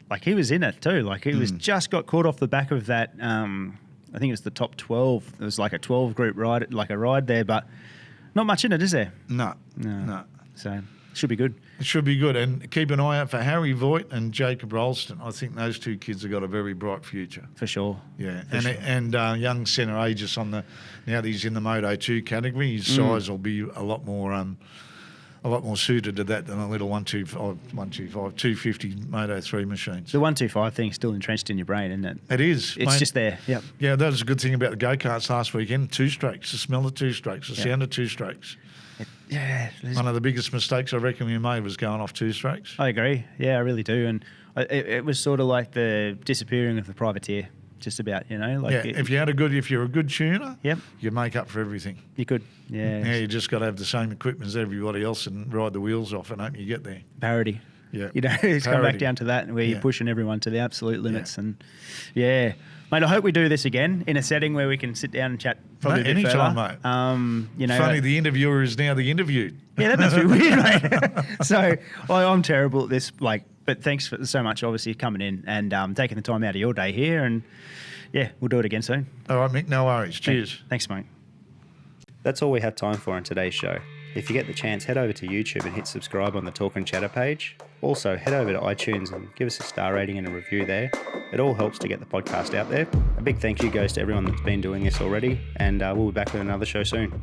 like he was in it too. Like he was just got caught off the back of that. I think it was the top 12. It was like a 12 group ride, like a ride there, but not much in it, is there? No. So it should be good. It should be good. And keep an eye out for Harry Voigt and Jacob Rolston. I think those two kids have got a very bright future. For sure. Yeah. And young Senna Aegis now that he's in the Moto 2 category, his size will be a lot more suited to that than a little 250 Moto 3 machines. The 125 thing's still entrenched in your brain, isn't it? It is. It's just there. Yep. Yeah, that was a good thing about the go-karts last weekend. Two strokes, the smell of two strokes, the sound of two strokes. Yeah. One of the biggest mistakes I reckon we made was going off two strokes. I agree. Yeah, I really do. And it was sort of like the disappearing of the privateer, just about, if you're a good tuner, yep, you make up for everything. You could, yeah. Now you just got to have the same equipment as everybody else and ride the wheels off and hope you get there. Parity. Yeah. It's come back down to that where you're pushing everyone to the absolute limits. And mate, I hope we do this again in a setting where we can sit down and chat probably a bit anytime, further. Mate. Funny, the interviewer is now the interviewed. Yeah, that must be weird, mate. So I'm terrible at this, but thanks so much, obviously, coming in and taking the time out of your day here. And we'll do it again soon. All right, Mick, no worries. Cheers. Thanks, mate. That's all we have time for in today's show. If you get the chance, head over to YouTube and hit subscribe on the Talk and Chatter page. Also, head over to iTunes and give us a star rating and a review there. It all helps to get the podcast out there. A big thank you goes to everyone that's been doing this already, and we'll be back with another show soon.